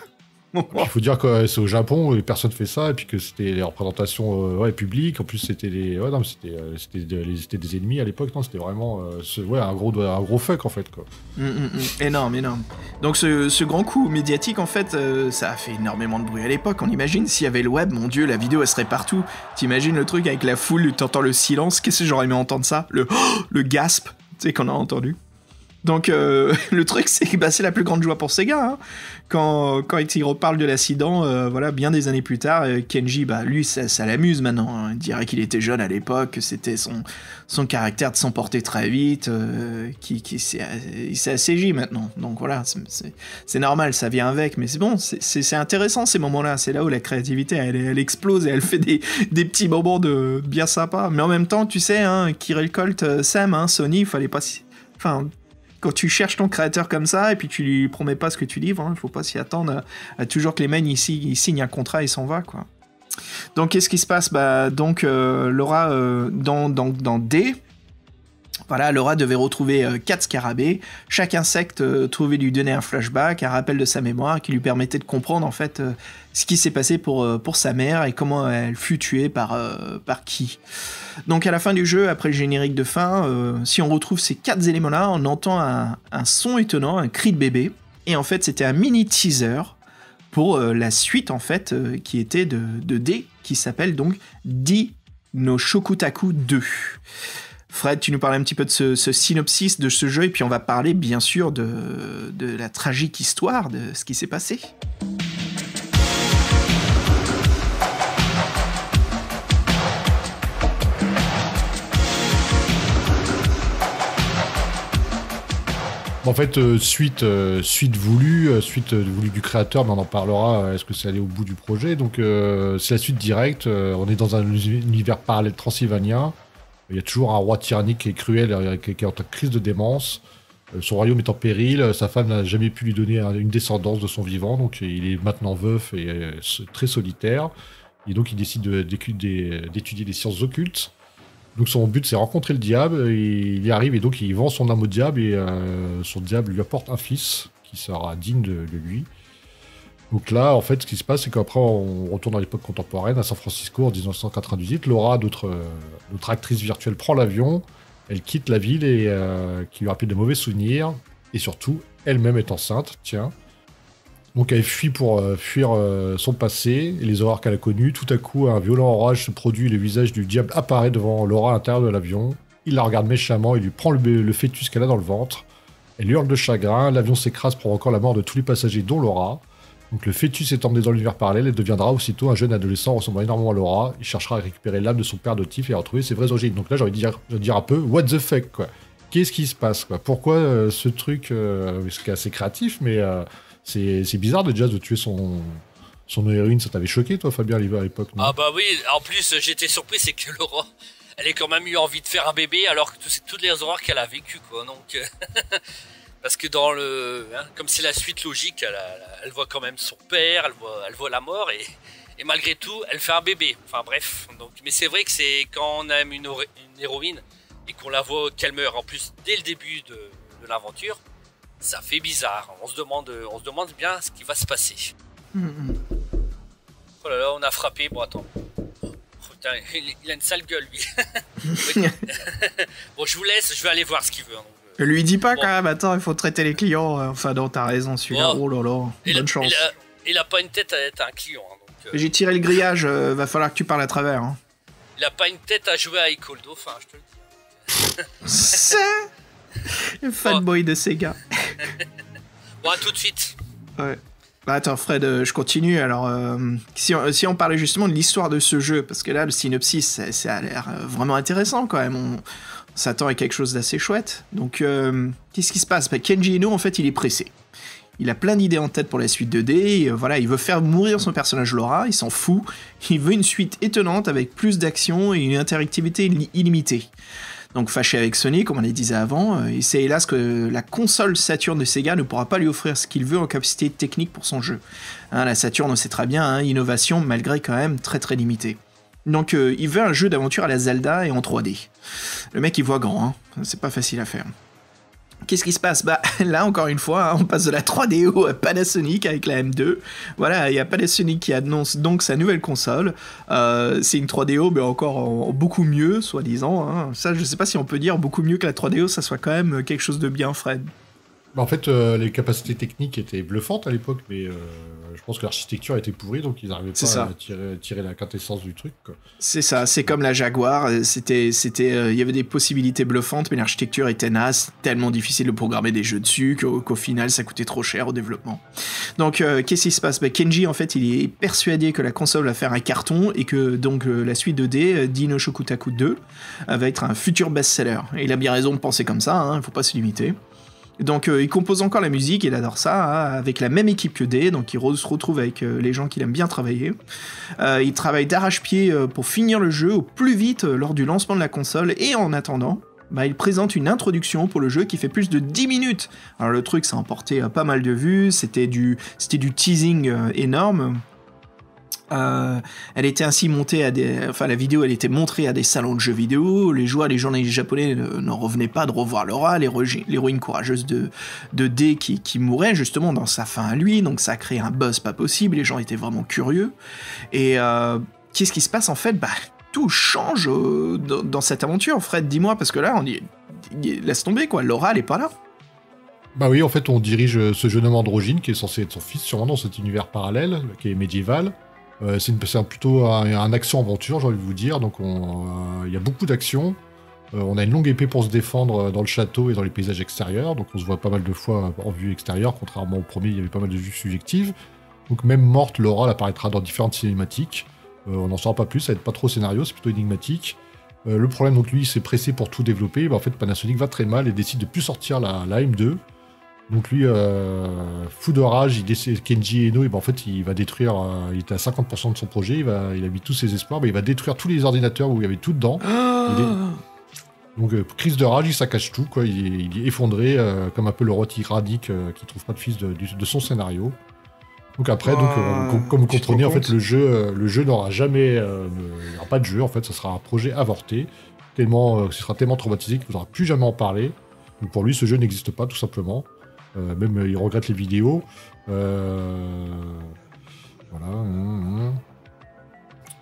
Il faut dire que c'est au Japon, les personnes font ça, et puis que c'était les représentations publiques. En plus, c'était c'était des ennemis à l'époque. Non, c'était vraiment un gros fuck en fait quoi. Énorme. Donc ce grand coup médiatique en fait, ça a fait énormément de bruit à l'époque. On imagine s'il y avait le web, mon dieu, la vidéo elle serait partout. T'imagines le truc avec la foule, t'entends le silence. Qu'est-ce que j'aurais aimé entendre ça? Le gasp, tu sais qu'on a entendu. Donc le truc c'est que c'est la plus grande joie pour Sega hein. Quand il reparle de l'accident voilà bien des années plus tard Kenji lui ça l'amuse maintenant hein. Il dirait qu'il était jeune à l'époque, que c'était son caractère de s'emporter très vite il s'est assagi maintenant. Donc voilà, c'est normal, ça vient avec, mais c'est bon, c'est intéressant ces moments-là, c'est là où la créativité elle explose et elle fait des petits moments de bien sympas. Mais en même temps tu sais hein, Kirel Colt Sam hein, Sony, il fallait pas quand tu cherches ton créateur comme ça et puis tu lui promets pas ce que tu livres, hein, faut pas s'y attendre à toujours que les mecs ici ils signent un contrat et s'en va quoi. Donc qu'est-ce qui se passe? Donc Laura dans D, voilà, Laura devait retrouver 4 scarabées. Chaque insecte trouvait lui donner un flashback, un rappel de sa mémoire qui lui permettait de comprendre en fait ce qui s'est passé pour sa mère et comment elle fut tuée par qui. Donc à la fin du jeu, après le générique de fin, si on retrouve ces 4 éléments-là, on entend un son étonnant, un cri de bébé. Et en fait, c'était un mini teaser pour la suite en fait qui était de D, qui s'appelle donc Di no Shokutaku 2. Fred, tu nous parlais un petit peu de ce synopsis de ce jeu, et puis on va parler bien sûr de la tragique histoire de ce qui s'est passé. En fait, suite voulue du créateur, mais on en parlera, est-ce que c'est allé au bout du projet. Donc c'est la suite directe, on est dans un univers parallèle transylvanien. Il y a toujours un roi tyrannique qui est cruel, qui est en crise de démence. Son royaume est en péril, sa femme n'a jamais pu lui donner une descendance de son vivant, donc il est maintenant veuf et très solitaire. Et donc il décide d'étudier les sciences occultes. Donc son but c'est rencontrer le diable, et il y arrive et donc il vend son âme au diable, et son diable lui apporte un fils qui sera digne de lui. Donc là, en fait, ce qui se passe, c'est qu'après, on retourne à l'époque contemporaine, à San Francisco, en 1998. Laura, notre actrice virtuelle, prend l'avion, elle quitte la ville, et qui lui rappelle de mauvais souvenirs, et surtout, elle-même est enceinte, tiens. Donc elle fuit pour fuir son passé, et les horreurs qu'elle a connues. Tout à coup, un violent orage se produit, le visage du diable apparaît devant Laura à l'intérieur de l'avion. Il la regarde méchamment, il lui prend le fœtus qu'elle a dans le ventre. Elle hurle de chagrin, l'avion s'écrase, provoquant la mort de tous les passagers, dont Laura. Donc le fœtus est emmené dans l'univers parallèle et deviendra aussitôt un jeune adolescent ressemblant énormément à Laura. Il cherchera à récupérer l'âme de son père adoptif et à retrouver ses vraies origines. Donc là, j'ai envie de dire un peu, what the fuck, quoi. Qu'est-ce qui se passe, quoi? Pourquoi ce truc, ce qui est assez créatif, mais c'est bizarre de tuer son héroïne. Ça t'avait choqué, toi, Fabien, à l'époque, non? Ah bah oui, en plus, j'étais surpris, c'est que Laura, elle a quand même eu envie de faire un bébé, alors que c'est toutes les horreurs qu'elle a vécues, quoi, donc... Parce que dans comme c'est la suite logique, elle voit quand même son père, elle voit la mort, et malgré tout, elle fait un bébé. Enfin bref, donc, mais c'est vrai que c'est quand on aime une héroïne et qu'on la voit qu'elle meurt, en plus dès le début de l'aventure, ça fait bizarre. On se demande bien ce qui va se passer. Oh là là, on a frappé. Bon, attends. Oh, putain, il a une sale gueule, lui. Bon, je vous laisse, je vais aller voir ce qu'il veut. Donc, lui dis pas quand même, attends, il faut traiter les clients. Enfin, non, t'as raison, celui-là. Oh là là, bonne chance. Il a pas une tête à être un client. Hein, donc, j'ai tiré le grillage, va falloir que tu parles à travers. Hein. Il a pas une tête à jouer à Echo Dauphin, je te le dis. C'est le fanboy de Sega. Bon, à tout de suite. Ouais. Bah attends, Fred, je continue. Alors, si on parlait justement de l'histoire de ce jeu, parce que là, le synopsis, ça a l'air vraiment intéressant quand même. On s'attend à quelque chose d'assez chouette. Donc, qu'est-ce qui se passe? Kenji Eno, en fait, il est pressé. Il a plein d'idées en tête pour la suite 2D. Et, voilà, il veut faire mourir son personnage Laura. Il s'en fout. Il veut une suite étonnante avec plus d'action et une interactivité illimitée. Donc, fâché avec Sony, comme on le disait avant, et c'est hélas que la console Saturn de Sega ne pourra pas lui offrir ce qu'il veut en capacité technique pour son jeu. Hein, la Saturn, on sait très bien, innovation malgré quand même très très limitée. Donc il veut un jeu d'aventure à la Zelda et en 3D. Le mec il voit grand, hein. C'est pas facile à faire. Qu'est-ce qui se passe? Bah là encore une fois, on passe de la 3DO à Panasonic avec la M2. Voilà, il y a Panasonic qui annonce donc sa nouvelle console. C'est une 3DO mais encore en beaucoup mieux, soi-disant. Hein. Ça je sais pas si on peut dire beaucoup mieux que la 3DO, ça soit quand même quelque chose de bien, Fred. Bah, en fait, les capacités techniques étaient bluffantes à l'époque, mais je pense que l'architecture était pourrie, donc ils n'arrivaient pas à tirer la quintessence du truc, quoi. C'est ça, c'est comme la Jaguar, il y avait des possibilités bluffantes, mais l'architecture était naze, tellement difficile de programmer des jeux dessus qu'au final ça coûtait trop cher au développement. Donc qu'est-ce qui se passe? Kenji en fait il est persuadé que la console va faire un carton et que donc la suite 2D, Dino Shokutaku 2, va être un futur best-seller. Et il a bien raison de penser comme ça, hein, faut pas se limiter. Donc il compose encore la musique, il adore ça, hein, avec la même équipe que D, donc il se retrouve avec les gens qu'il aime bien travailler. Il travaille d'arrache-pied pour finir le jeu au plus vite lors du lancement de la console, et en attendant, il présente une introduction pour le jeu qui fait plus de 10 minutes. Alors le truc, ça a emporté pas mal de vues, c'était du teasing énorme. Elle était ainsi montée la vidéo elle était montrée à des salons de jeux vidéo, les journalistes japonais n'en revenaient pas de revoir Laura, l'héroïne courageuse de D qui mourait justement dans sa fin à lui, donc ça a créé un buzz pas possible, les gens étaient vraiment curieux, et qu'est-ce qui se passe en fait? Tout change dans cette aventure, Fred, dis-moi, parce que là, laisse tomber quoi, Laura elle est pas là. Bah oui, en fait on dirige ce jeune homme androgyne qui est censé être son fils sûrement dans cet univers parallèle, qui est médiéval. C'est plutôt un action-aventure, j'ai envie de vous dire, donc il y a beaucoup d'action. On a une longue épée pour se défendre dans le château et dans les paysages extérieurs, donc on se voit pas mal de fois en vue extérieure, contrairement au premier, il y avait pas mal de vues subjectives. Donc même morte, Laura elle apparaîtra dans différentes cinématiques. On n'en saura pas plus, ça va être pas trop scénario, c'est plutôt énigmatique. Le problème, donc lui, il s'est pressé pour tout développer, en fait Panasonic va très mal et décide de plus sortir la M2. Donc lui, fou de rage, il décide Kenji Eno, et en fait il va détruire, il était à 50% de son projet, il a mis tous ses espoirs, il va détruire tous les ordinateurs où il y avait tout dedans. Donc crise de rage, il saccage tout, quoi. Il est effondré, comme un peu le roi tyrannique qui trouve pas de fils de son scénario. Donc après, comme vous comprenez, en fait, le jeu n'aura jamais, il n'y aura pas de jeu. En fait, ça sera un projet avorté, tellement, ce sera tellement traumatisé qu'il ne voudra plus jamais en parler. Donc pour lui, ce jeu n'existe pas, tout simplement. Même il regrette les vidéos. Voilà.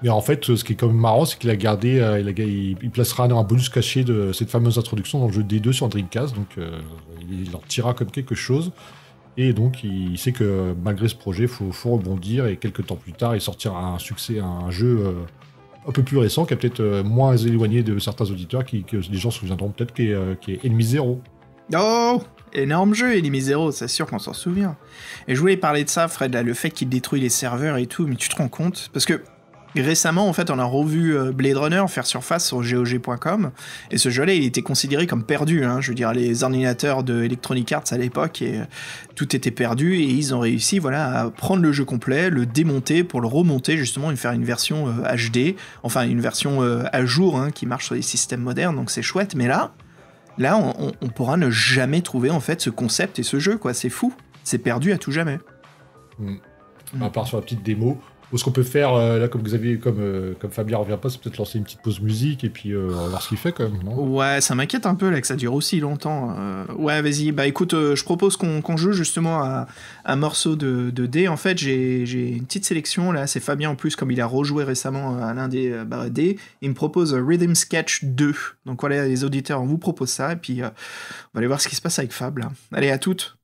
Mais en fait, ce qui est quand même marrant, c'est qu'il a gardé, il placera un bonus caché de cette fameuse introduction dans le jeu D2 sur Dreamcast. Donc il en tirera comme quelque chose. Et donc, il sait que malgré ce projet, il faut rebondir. Et quelques temps plus tard, il sortira un jeu un peu plus récent, qui est peut-être moins éloigné de certains auditeurs, que les gens se souviendront peut-être, qui est Enemy Zero. Oh, énorme jeu, Enemy Zero, c'est sûr qu'on s'en souvient. Et je voulais parler de ça, Fred, là, le fait qu'il détruit les serveurs et tout, mais tu te rends compte ? Parce que récemment, en fait, on a revu Blade Runner faire surface sur GOG.com, et ce jeu-là, il était considéré comme perdu, hein. Je veux dire, les ordinateurs de Electronic Arts à l'époque, et tout était perdu, et ils ont réussi, voilà, à prendre le jeu complet, le démonter pour le remonter, justement, et faire une version HD, enfin, une version à jour, hein, qui marche sur les systèmes modernes, donc c'est chouette, mais là, on pourra ne jamais trouver, en fait, ce concept et ce jeu, quoi, c'est fou, c'est perdu à tout jamais. À part sur la petite démo. Ce qu'on peut faire, là, comme Xavier, comme Fabien revient pas, c'est peut-être lancer une petite pause musique et puis on va voir ce qu'il fait quand même, non ? Ouais, ça m'inquiète un peu là que ça dure aussi longtemps. Ouais, vas-y, bah écoute, je propose qu'on joue justement à un morceau de D. En fait, j'ai une petite sélection là, c'est Fabien en plus, comme il a rejoué récemment à l'un des D, il me propose Rhythm Sketch 2. Donc voilà, les auditeurs, on vous propose ça et puis on va aller voir ce qui se passe avec Fab là. Allez, à toutes.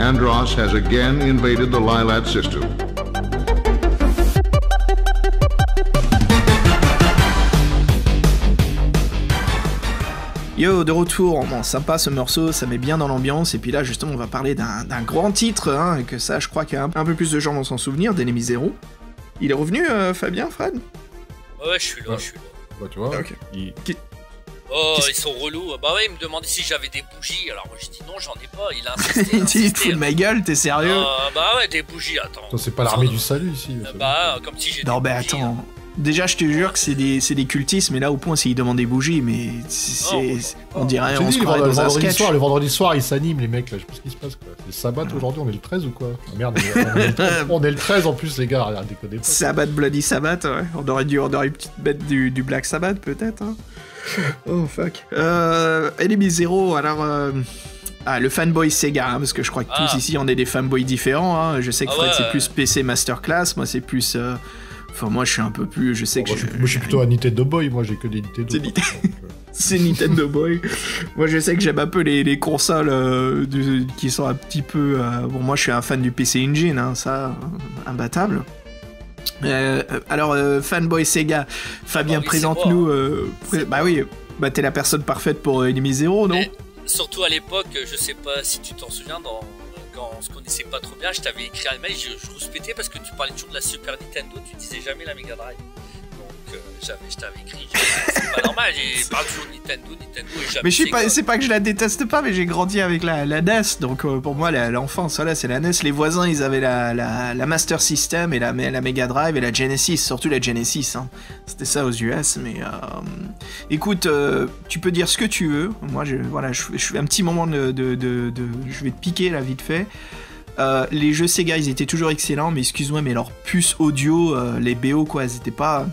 Andros has again invaded the Lilat system. Yo, de retour, bon, sympa ce morceau, ça met bien dans l'ambiance, et puis là justement on va parler d'un grand titre, hein, que ça je crois qu'un peu plus de gens vont s'en souvenir, d'Enemy Zero. Il est revenu, Fabien, Fred? Ouais, je suis là. Bah tu vois, Ok. Ils sont relous. Bah ouais, il me demandait si j'avais des bougies, alors moi j'ai dit non, j'en ai pas, il a insisté. Il te fout de ma gueule, t'es sérieux? Bah ouais, des bougies, attends. C'est pas l'armée du salut ici. Bah, comme si j'étais. Non mais attends... Déjà, je te jure que c'est des cultistes, mais là, au point, c'est ils demandent des bougies, mais on dirait, on se croirait dans un sketch. Le vendredi soir, ils s'animent, les mecs, là, je sais pas ce qui se passe, quoi. C'est Sabbat aujourd'hui, on est le 13 ou quoi? Ah, merde, on est le 13 en plus, les gars, déconnez pas. Sabbat, Bloody Sabbath, ouais. On aurait une petite bête du Black Sabbath, peut-être, hein. Oh, fuck. Enemy Zero, alors... le fanboy Sega, hein, parce que je crois que tous ici, on est des fanboys différents, hein. Je sais que Fred, c'est plus PC Masterclass, moi, c'est plus... Enfin, moi, je suis un peu plus... Je sais que moi, je suis plutôt un Nintendo Boy, moi, j'ai que des Nintendo. C'est Nintendo Boy. Moi, je sais que j'aime un peu les consoles qui sont un petit peu... Bon, moi, je suis un fan du PC Engine, hein, ça, imbattable. Alors, fanboy Sega, Fabien, présente-nous... bah oui, bah t'es la personne parfaite pour Enemy Zero, non? Mais, surtout à l'époque, je sais pas si tu t'en souviens, quand on se connaissait pas trop bien, je t'avais écrit un mail, je rouspétais parce que tu parlais toujours de la Super Nintendo, tu disais jamais la Mega Drive. Donc je t'avais écrit, c'est pas normal, je parle toujours de Nintendo et jamais. Mais c'est pas que je la déteste pas, mais j'ai grandi avec la NES, donc pour moi l'enfance, voilà, c'est la NES. Les voisins, ils avaient la Master System et la Mega Drive et la Genesis, surtout la Genesis, hein. C'était ça aux US, mais écoute, tu peux dire ce que tu veux. Moi, je fais un petit moment je vais te piquer là vite fait. Les jeux Sega, ils étaient toujours excellents, mais excuse-moi, mais leur puce audio, les BO, quoi, c'était pas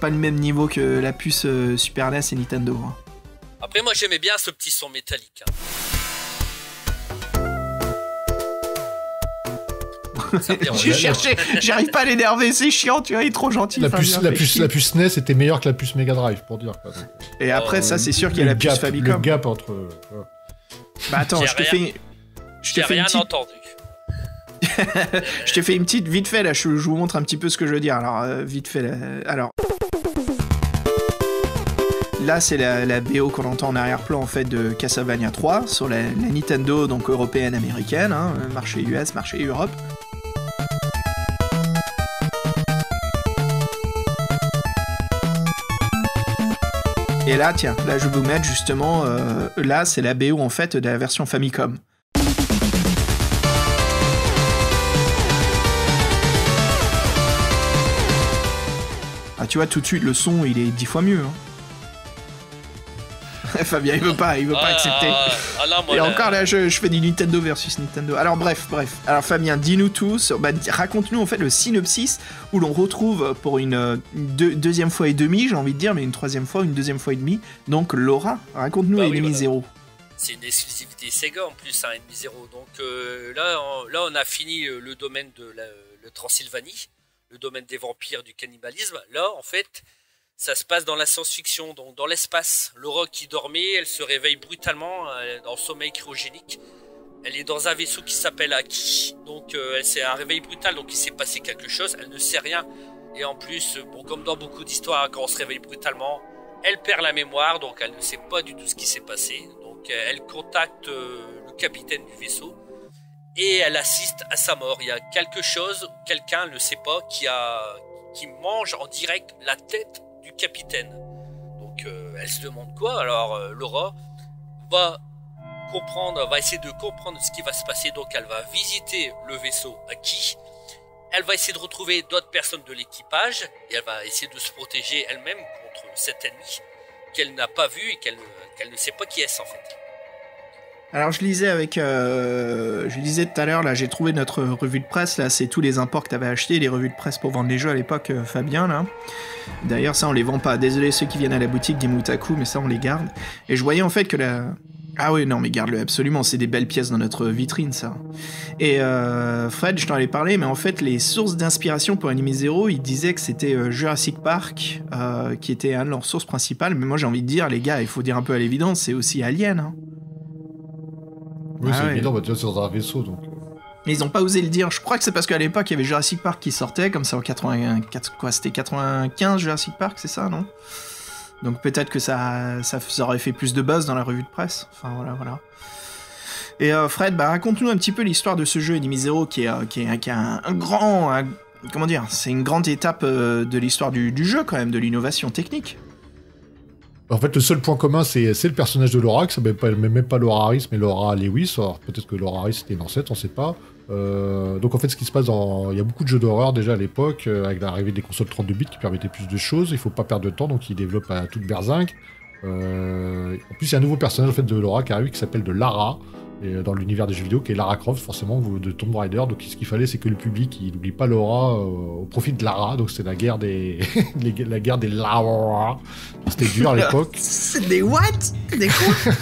le même niveau que la puce Super NES et Nintendo, hein. Après, moi, j'aimais bien ce petit son métallique, hein. J'ai cherché, j'arrive pas à l'énerver, c'est chiant, tu vois, il est trop gentil. La puce NES était meilleure que la puce Mega Drive, pour dire, quoi. Et après, ça, c'est sûr qu'il y a la puce Famicom. Le gap entre... Bah attends, J'ai rien entendu. Je te fais une petite vite fait là, je vous montre un petit peu ce que je veux dire. Alors vite fait là. Alors là c'est la BO qu'on entend en arrière-plan en fait de Castlevania 3 sur la Nintendo donc européenne américaine, hein, marché US, marché Europe. Et là tiens, là je vais vous mettre justement là c'est la BO en fait de la version Famicom. Ah, tu vois, tout de suite, le son, il est 10 fois mieux. Hein. Fabien, il veut pas accepter. Là, moi, et encore là, je fais du Nintendo versus Nintendo. Alors bref. Alors Fabien, dis-nous tous, raconte-nous en fait le synopsis où l'on retrouve pour une deuxième fois et demie, j'ai envie de dire, mais une troisième fois, une deuxième fois et demie. Donc Laura, raconte-nous Enemy Zero. C'est une exclusivité Sega en plus, hein, Enemy Zero. Donc là, on a fini le domaine de le Transylvanie. Le domaine des vampires, du cannibalisme. Là, en fait, ça se passe dans la science-fiction, donc dans l'espace. Laura qui dormait, elle se réveille brutalement en sommeil cryogénique. Elle est dans un vaisseau qui s'appelle Aki. Donc, c'est un réveil brutal, donc il s'est passé quelque chose. Elle ne sait rien. Et en plus, bon, comme dans beaucoup d'histoires, quand on se réveille brutalement, elle perd la mémoire, donc elle ne sait pas du tout ce qui s'est passé. Donc, elle contacte le capitaine du vaisseau. Et elle assiste à sa mort. Il y a quelque chose, quelqu'un ne sait pas, qui mange en direct la tête du capitaine. Donc elle se demande quoi. Alors Laura va essayer de comprendre ce qui va se passer. Donc elle va visiter le vaisseau Aki. Elle va essayer de retrouver d'autres personnes de l'équipage. Et elle va essayer de se protéger elle-même contre cet ennemi qu'elle n'a pas vu et qu'elle ne sait pas qui est-ce en fait. Alors je lisais tout à l'heure, là j'ai trouvé notre revue de presse, là c'est tous les imports que t'avais acheté, les revues de presse pour vendre les jeux à l'époque, Fabien là. D'ailleurs ça on les vend pas, désolé ceux qui viennent à la boutique Game Otaku, mais ça on les garde. Et je voyais en fait que Ah oui non mais garde-le absolument, c'est des belles pièces dans notre vitrine ça. Et Fred je t'en avais parlé, mais en fait les sources d'inspiration pour Enemy Zero, ils disaient que c'était Jurassic Park qui était une de leurs sources principales, mais moi j'ai envie de dire les gars, il faut dire un peu à l'évidence, c'est aussi Alien hein. Oui, c'est évident, tu vois, c'est dans un vaisseau, donc... Mais ils ont pas osé le dire. Je crois que c'est parce qu'à l'époque, il y avait Jurassic Park qui sortait, comme ça en 84, quoi, c'était 95 Jurassic Park, c'est ça, non? Donc peut-être que ça aurait fait plus de buzz dans la revue de presse. Enfin, voilà. Et Fred, raconte-nous un petit peu l'histoire de ce jeu Enemy Zero qui est un grand... comment dire? C'est une grande étape de l'histoire du jeu, quand même, de l'innovation technique. En fait, le seul point commun, c'est le personnage de Laura, qui s'appelle même pas Laura Harris, mais Laura Lewis. Alors, peut-être que Laura Harris était une ancêtre, on sait pas. Donc, en fait, ce qui se passe il y a beaucoup de jeux d'horreur déjà à l'époque, avec l'arrivée des consoles 32 bits qui permettaient plus de choses. Il faut pas perdre de temps, donc ils développent à toute berzingue. En plus, il y a un nouveau personnage en fait, de Laura qui arrive, qui s'appelle de Lara. Et dans l'univers des jeux vidéo, qui est Lara Croft, forcément, de Tomb Raider. Donc, ce qu'il fallait, c'est que le public, il n'oublie pas Laura au profit de Lara. Donc, c'est la guerre des... la guerre des Lara. C'était dur à l'époque. C'est des what? Des quoi?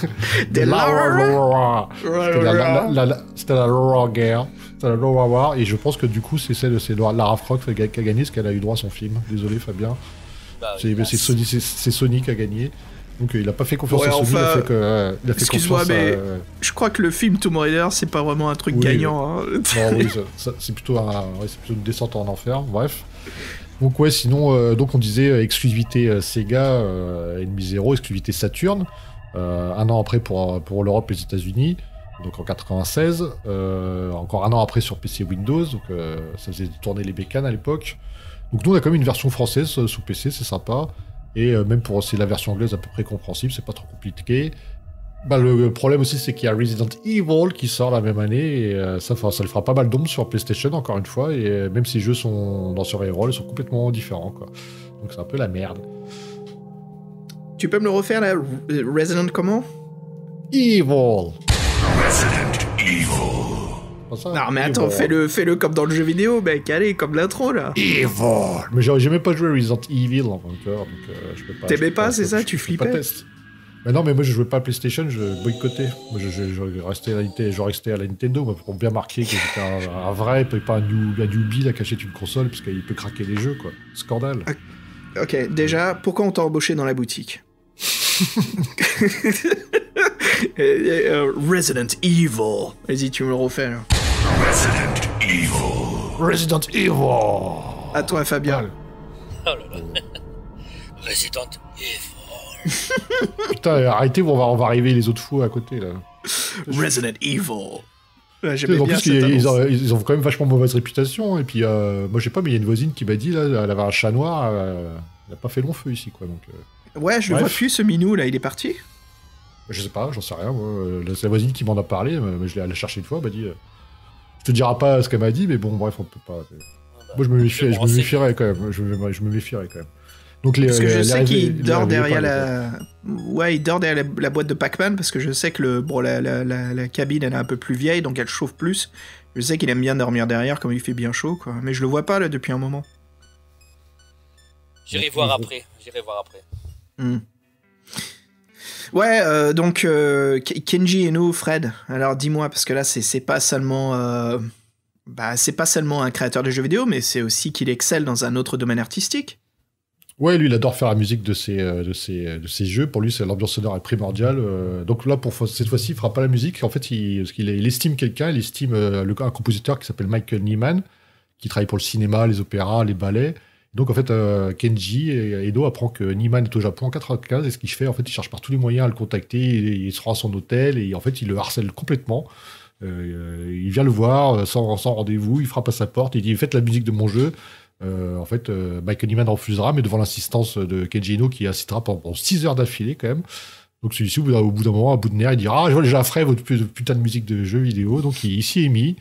Des Lara. C'était la Lara guerre. C'était la Lara War. Et je pense que, du coup, c'est Lara Croft qui a gagné, parce qu'elle a eu droit à son film. Désolé, Fabien. C'est Sony qui a gagné. Donc il a pas fait confiance à Sony, il a fait excuse-moi, confiance mais je crois que le film Tomb Raider, c'est pas vraiment un truc gagnant. Hein. Non, oui, c'est plutôt une descente en enfer, bref. Donc ouais, sinon, donc on disait exclusivité Sega, Enemy Zero, exclusivité Saturn, un an après pour l'Europe et les États-Unis, donc en 96, encore un an après sur PC Windows, donc ça faisait tourner les bécanes à l'époque. Donc nous on a quand même une version française sous PC, c'est sympa. Et même c'est la version anglaise à peu près compréhensible, c'est pas trop compliqué. Le problème aussi, c'est qu'il y a Resident Evil qui sort la même année, et ça le fera pas mal d'ombre sur PlayStation, encore une fois, et même si les jeux sont dans ce reroll, ils sont complètement différents, quoi. Donc c'est un peu la merde. Tu peux me le refaire, là? Resident comment? Evil. Resident Evil. Non mais attends, fais-le comme dans le jeu vidéo, mec, allez, comme l'intro là. Evil. Mais j'ai même pas joué Resident Evil en encore, donc je peux pas. T'aimais pas, c'est ça? Tu flippais? Mais non, mais moi je jouais pas à PlayStation, je boycottais. Moi je restais à la Nintendo, pour bien marquer que j'étais un vrai, pas un newbie là qui achète une console, parce qu'il peut craquer les jeux, quoi. Scandale. Ok, déjà, pourquoi on t'a embauché dans la boutique? Resident Evil. Vas-y, tu me le refais là. Resident Evil. À toi, Fabien. Ouais. Oh là là. Resident Evil. Putain, arrêtez, on va arriver les autres fous à côté là. Resident Evil. Ouais, en plus, ils ont quand même vachement mauvaise réputation. Et puis, moi, je sais pas, mais il y a une voisine qui m'a dit, là, elle avait un chat noir, elle a pas fait long feu ici, quoi. Donc, ouais, je le vois plus, ce minou, là, il est parti. Je sais pas, j'en sais rien, moi. C'est la voisine qui m'en a parlé, mais je l'ai allé chercher une fois, elle m'a dit... je te dirai pas ce qu'elle m'a dit, mais bon, bref, on peut pas... Moi, je me méfierais quand même. Je me méfierais quand même. Donc, parce que je sais qu'il dort derrière la... Ouais, il dort derrière la boîte de Pac-Man, parce que je sais que la cabine, elle est un peu plus vieille, donc elle chauffe plus. Je sais qu'il aime bien dormir derrière, comme il fait bien chaud, quoi. Mais je le vois pas, là, depuis un moment. J'irai voir après. Ouais, donc Kenji Eno, Fred. Alors dis-moi, parce que là c'est pas seulement un créateur de jeux vidéo, mais c'est aussi qu'il excelle dans un autre domaine artistique. Ouais, lui il adore faire la musique de ses jeux. Pour lui, l'ambiance sonore est primordiale. Donc là, pour cette fois-ci, il fera pas la musique. En fait, il estime quelqu'un. Il estime un compositeur qui s'appelle Michael Nyman, qui travaille pour le cinéma, les opéras, les ballets. Donc en fait, Kenji Eno apprend que Nyman est au Japon en 95, et ce qu'il fait, en fait, il cherche par tous les moyens à le contacter, il se rend à son hôtel, et en fait, il le harcèle complètement. Il vient le voir sans rendez-vous, il frappe à sa porte, il dit « Faites la musique de mon jeu ». En fait, Michael Nyman refusera, mais devant l'insistance de Kenji Eno, qui insistera pendant 6 heures d'affilée quand même. Donc celui-ci, au bout d'un moment, à bout de nerfs, il dira « Ah, j'ai ferai votre putain de musique de jeu vidéo ». Donc il s'y est mis.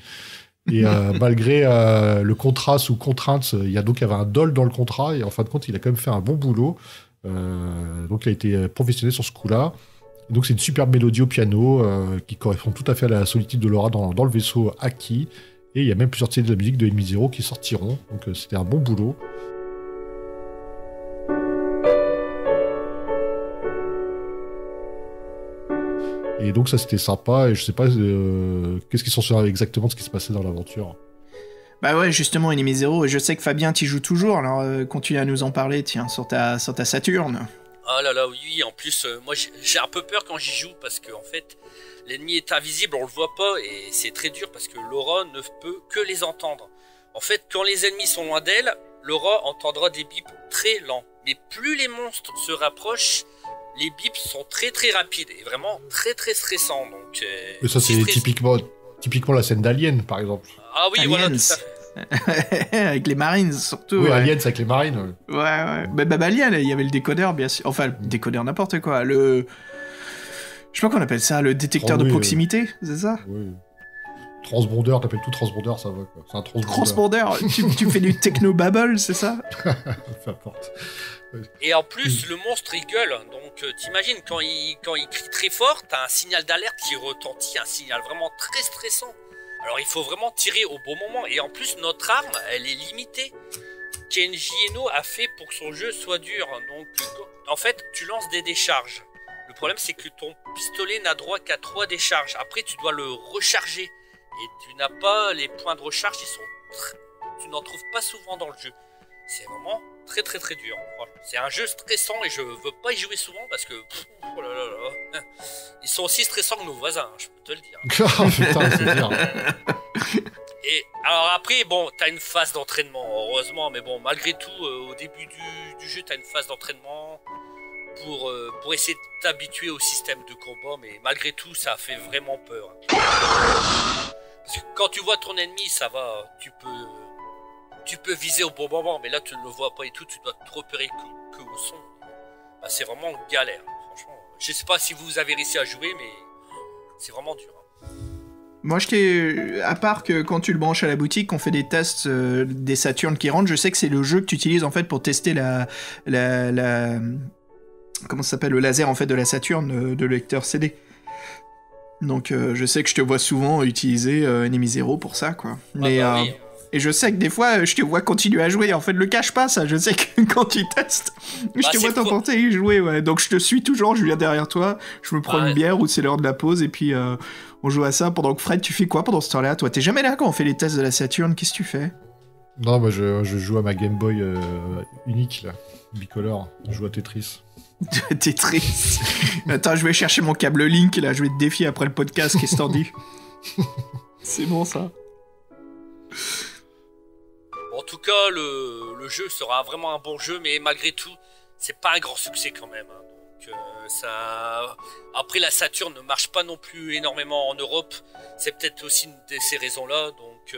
Et malgré le contrat sous contrainte, il y avait un dol dans le contrat, et en fin de compte, il a quand même fait un bon boulot. Donc il a été professionnel sur ce coup-là. Et donc c'est une superbe mélodie au piano qui correspond tout à fait à la solitude de Laura dans le vaisseau Aki. Et il y a même plusieurs CD de la musique de Enemy Zero qui sortiront. Donc c'était un bon boulot. Et donc ça c'était sympa, et je sais pas qu'est-ce qu'ils sont exactement de ce qui se passait dans l'aventure. Bah ouais, justement, Enemy Zero, et je sais que Fabien t'y joue toujours, alors continue à nous en parler, tiens, sur ta Saturn. Ah là là, oui, en plus, moi j'ai un peu peur quand j'y joue, parce que en fait, l'ennemi est invisible, on le voit pas, et c'est très dur parce que Laura ne peut que les entendre. En fait, quand les ennemis sont loin d'elle, Laura entendra des bips très lents. Mais plus les monstres se rapprochent, les bips sont très très rapides et vraiment très très stressants. Donc, mais ça, c'est typiquement la scène d'Alien, par exemple. Ah oui, Aliens. voilà, tout à fait. Avec les Marines, surtout. Oui, ouais. Aliens avec les Marines. Ouais. Bah, Alien, il y avait le décodeur, bien sûr. Enfin, le décodeur, n'importe quoi. Je sais pas qu'on appelle ça, le détecteur de proximité, c'est ça? Oui. Transpondeur, t'appelles tout transpondeur, ça va quoi. C'est un transpondeur. Tu fais du techno-babble, c'est ça? Peu importe. Et en plus, le monstre il gueule. Donc t'imagines, quand il crie très fort, t'as un signal d'alerte qui retentit, un signal vraiment très stressant. Alors il faut vraiment tirer au bon moment. Et en plus, notre arme, elle est limitée. Kenji Eno a fait pour que son jeu soit dur. Donc en fait, tu lances des décharges. Le problème, c'est que ton pistolet n'a droit qu'à 3 décharges. Après, tu dois le recharger. Et tu n'as pas les points de recharge, tu n'en trouves pas souvent dans le jeu. C'est vraiment très très très dur. C'est un jeu stressant et je veux pas y jouer souvent parce que oh là là là. Ils sont aussi stressants que nos voisins, je peux te le dire. Oh putain, c'est dur. Et alors après, bon, t'as une phase d'entraînement, heureusement, mais bon, malgré tout, au début du jeu, t'as une phase d'entraînement pour essayer de t'habituer au système de combat, mais malgré tout, ça fait vraiment peur. Parce que quand tu vois ton ennemi, ça va, tu peux viser au bon moment, mais là tu ne le vois pas et tout, tu dois te repérer que au son. Bah, c'est vraiment galère, franchement. Je sais pas si vous avez réussi à jouer, mais c'est vraiment dur. Moi, à part que quand tu le branches à la boutique, on fait des tests des Saturn qui rentrent, je sais que c'est le jeu que tu utilises en fait pour tester comment ça s'appelle, le laser en fait de la Saturn de lecteur CD. Donc je sais que je te vois souvent utiliser Enemy Zero pour ça, quoi. Mais oui. et je sais que des fois je te vois continuer à jouer. En fait, le cache pas ça. Je sais que quand tu testes, je te vois t'emporter et jouer. Ouais. Donc je te suis toujours. Je viens derrière toi. Je me prends une bière ou c'est l'heure de la pause et puis on joue à ça. Pendant que Fred, tu fais quoi pendant ce temps-là? Toi, t'es jamais là quand on fait les tests de la Saturn? Qu'est-ce que tu fais? Non, moi je joue à ma Game Boy unique là, bicolore. Je joue à Tetris. Tetris. Attends, je vais chercher mon câble Link, là, je vais te défier après le podcast, qu'est-ce que t'en dis? C'est bon, ça. En tout cas, le jeu sera vraiment un bon jeu, mais malgré tout, c'est pas un grand succès quand même. Hein. Donc, après, la Saturn ne marche pas non plus énormément en Europe. C'est peut-être aussi une de ces raisons-là. Donc,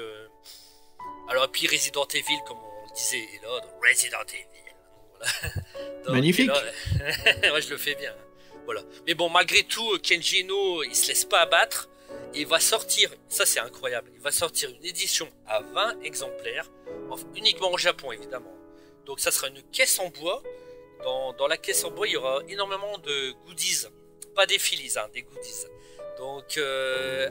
alors, et puis Resident Evil, comme on disait, est là, donc Resident Evil. Donc, magnifique. Là, ouais, je le fais bien. Voilà. Mais bon, malgré tout, Kenji Eno, il se laisse pas abattre. Et il va sortir, ça c'est incroyable, il va sortir une édition à 20 exemplaires, uniquement au Japon évidemment. Donc ça sera une caisse en bois. Dans la caisse en bois, il y aura énormément de goodies. Pas des filies, hein, des goodies. Donc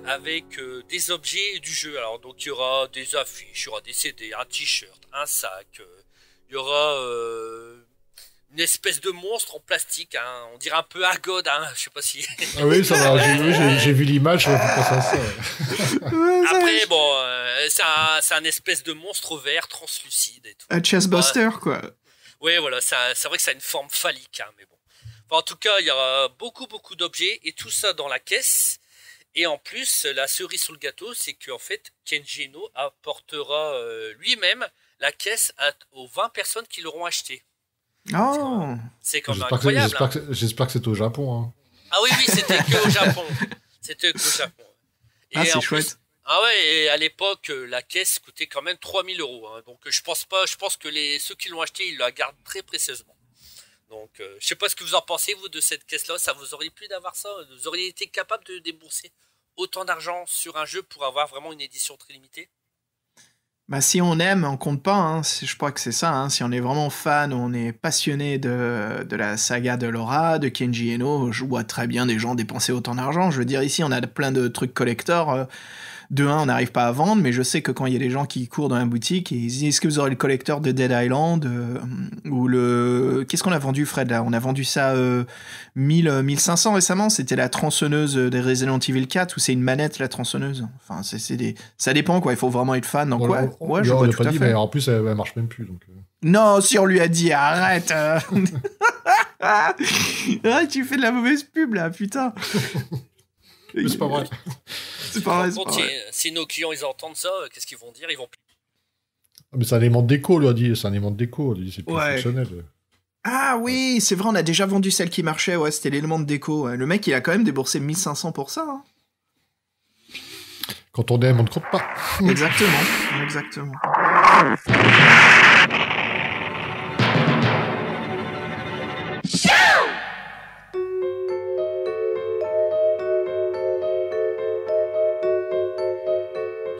avec des objets du jeu. Alors donc il y aura des affiches, il y aura des CD, un t-shirt, un sac. Il y aura une espèce de monstre en plastique, hein, on dirait un peu Agod, hein, je sais pas si... Ah oui, ça va, j'ai vu l'image, je pense à ça. Après, bon, c'est un espèce de monstre vert translucide et tout. Un chestbuster, quoi. Oui, voilà, c'est vrai que ça a une forme phallique, hein, mais bon. Enfin, en tout cas, il y aura beaucoup d'objets, et tout ça dans la caisse. Et en plus, la cerise sur le gâteau, c'est qu'en fait, Kenji Eno apportera lui-même la caisse aux 20 personnes qui l'auront acheté. Oh. C'est quand même incroyable. J'espère que c'est au Japon. Hein. Ah oui, c'était que au Japon. C'était qu'au Japon. Et c'est chouette. Ah ouais, et à l'époque, la caisse coûtait quand même 3000 €. Hein. Donc je pense que ceux qui l'ont acheté, ils la gardent très précieusement. Donc je sais pas ce que vous en pensez, vous, de cette caisse-là. Ça vous aurait plu d'avoir ça? Vous auriez été capable de débourser autant d'argent sur un jeu pour avoir vraiment une édition très limitée? Bah, si on aime, on compte pas, hein. Je crois que c'est ça, hein. Si on est vraiment fan, on est passionné de la saga de Laura, de Kenji Eno, je vois très bien des gens dépenser autant d'argent. Je veux dire, ici, on a plein de trucs collector. De un, on n'arrive pas à vendre, mais je sais que quand il y a des gens qui courent dans la boutique, ils disent, est-ce que vous aurez le collector de Dead Island ou le... Qu'est-ce qu'on a vendu, Fred, là? On a vendu ça 1500 récemment, c'était la tronçonneuse des Resident Evil 4, ou c'est une manette, la tronçonneuse? Enfin, ça dépend, quoi, il faut vraiment être fan. Donc, ouais, je vois tout à fait. Mais en plus, elle marche même plus, donc... Non, si on lui a dit, arrête. Ah, tu fais de la mauvaise pub, là, putain. Mais c'est pas vrai. C'est pas vrai, c'est Par pas contre, vrai. si nos clients ils entendent ça, qu'est-ce qu'ils vont dire? Ils vont plus. Ah, mais c'est un élément de déco, lui a dit. C'est un élément de déco. Il a dit, c'est plus Ouais. fonctionnel. Ah oui, c'est vrai, on a déjà vendu celle qui marchait, ouais, c'était l'élément de déco. Ouais. Le mec, il a quand même déboursé 1500 pour ça. Hein. Quand on aime, on ne compte pas. Exactement, exactement.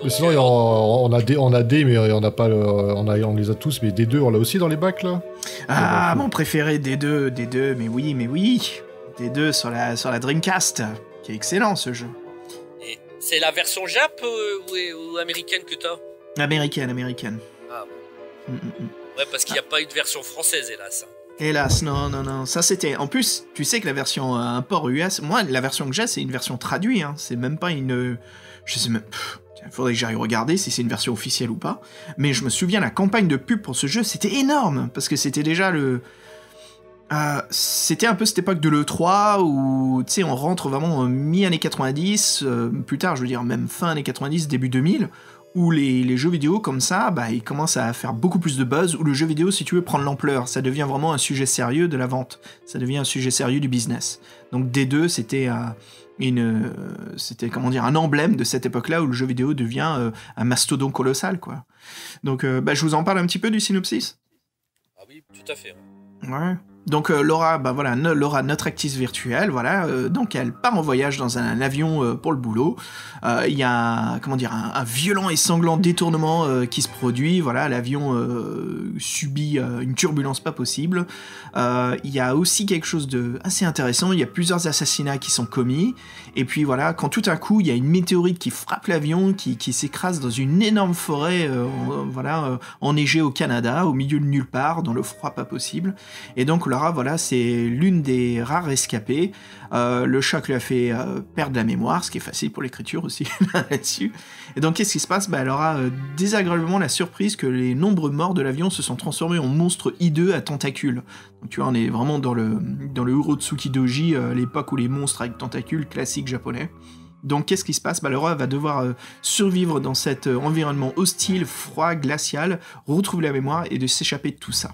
Mais sinon, on a D, mais on n'a pas on les a tous, mais D2, on l'a aussi dans les bacs, là. Ah, mon préféré, D2, mais oui. D2 sur la Dreamcast, qui est excellent ce jeu. Et c'est la version Jap ou américaine que t'as? Américaine. Ah, Mm. ouais, parce qu'il n'y a pas eu de version française, hélas. Hélas, non. Ça, c'était... En plus, tu sais que la version import US... Moi, la version que j'ai, c'est une version traduite. Hein. C'est même pas une... Je sais même... Il faudrait que j'aille regarder si c'est une version officielle ou pas. Mais je me souviens, la campagne de pub pour ce jeu, c'était énorme. Parce que c'était déjà le... c'était un peu cette époque de l'E3 où, tu sais, on rentre vraiment mi-années 90, plus tard, je veux dire, même fin années 90, début 2000, où les jeux vidéo comme ça, bah, ils commencent à faire beaucoup plus de buzz, où le jeu vidéo, si tu veux, prend de l'ampleur. Ça devient vraiment un sujet sérieux de la vente. Ça devient un sujet sérieux du business. Donc D2, c'était comment dire, un emblème de cette époque-là où le jeu vidéo devient un mastodon colossal, quoi. Donc, je vous en parle un petit peu du synopsis. Ah oui, tout à fait. Ouais. Donc Laura, Laura, notre actrice virtuelle, voilà, donc elle part en voyage dans un avion pour le boulot. Il y a un violent et sanglant détournement qui se produit. Voilà, l'avion subit une turbulence pas possible. Il y a aussi quelque chose de assez intéressant. Il y a plusieurs assassinats qui sont commis. Et puis voilà, quand tout à coup il y a une météorite qui frappe l'avion, qui s'écrase dans une énorme forêt, enneigée au Canada, au milieu de nulle part, dans le froid pas possible. Et donc Laura, voilà, c'est l'une des rares rescapées. Le choc lui a fait perdre la mémoire, ce qui est facile pour l'écriture aussi là-dessus. Et donc qu'est-ce qui se passe? Elle aura désagréablement la surprise que les nombreux morts de l'avion se sont transformés en monstres hideux à tentacules. Donc tu vois, on est vraiment dans le Urotsuki Doji, l'époque où les monstres avec tentacules, classique japonais. Donc qu'est-ce qui se passe? Laura va devoir survivre dans cet environnement hostile, froid, glacial, retrouver la mémoire et de s'échapper de tout ça.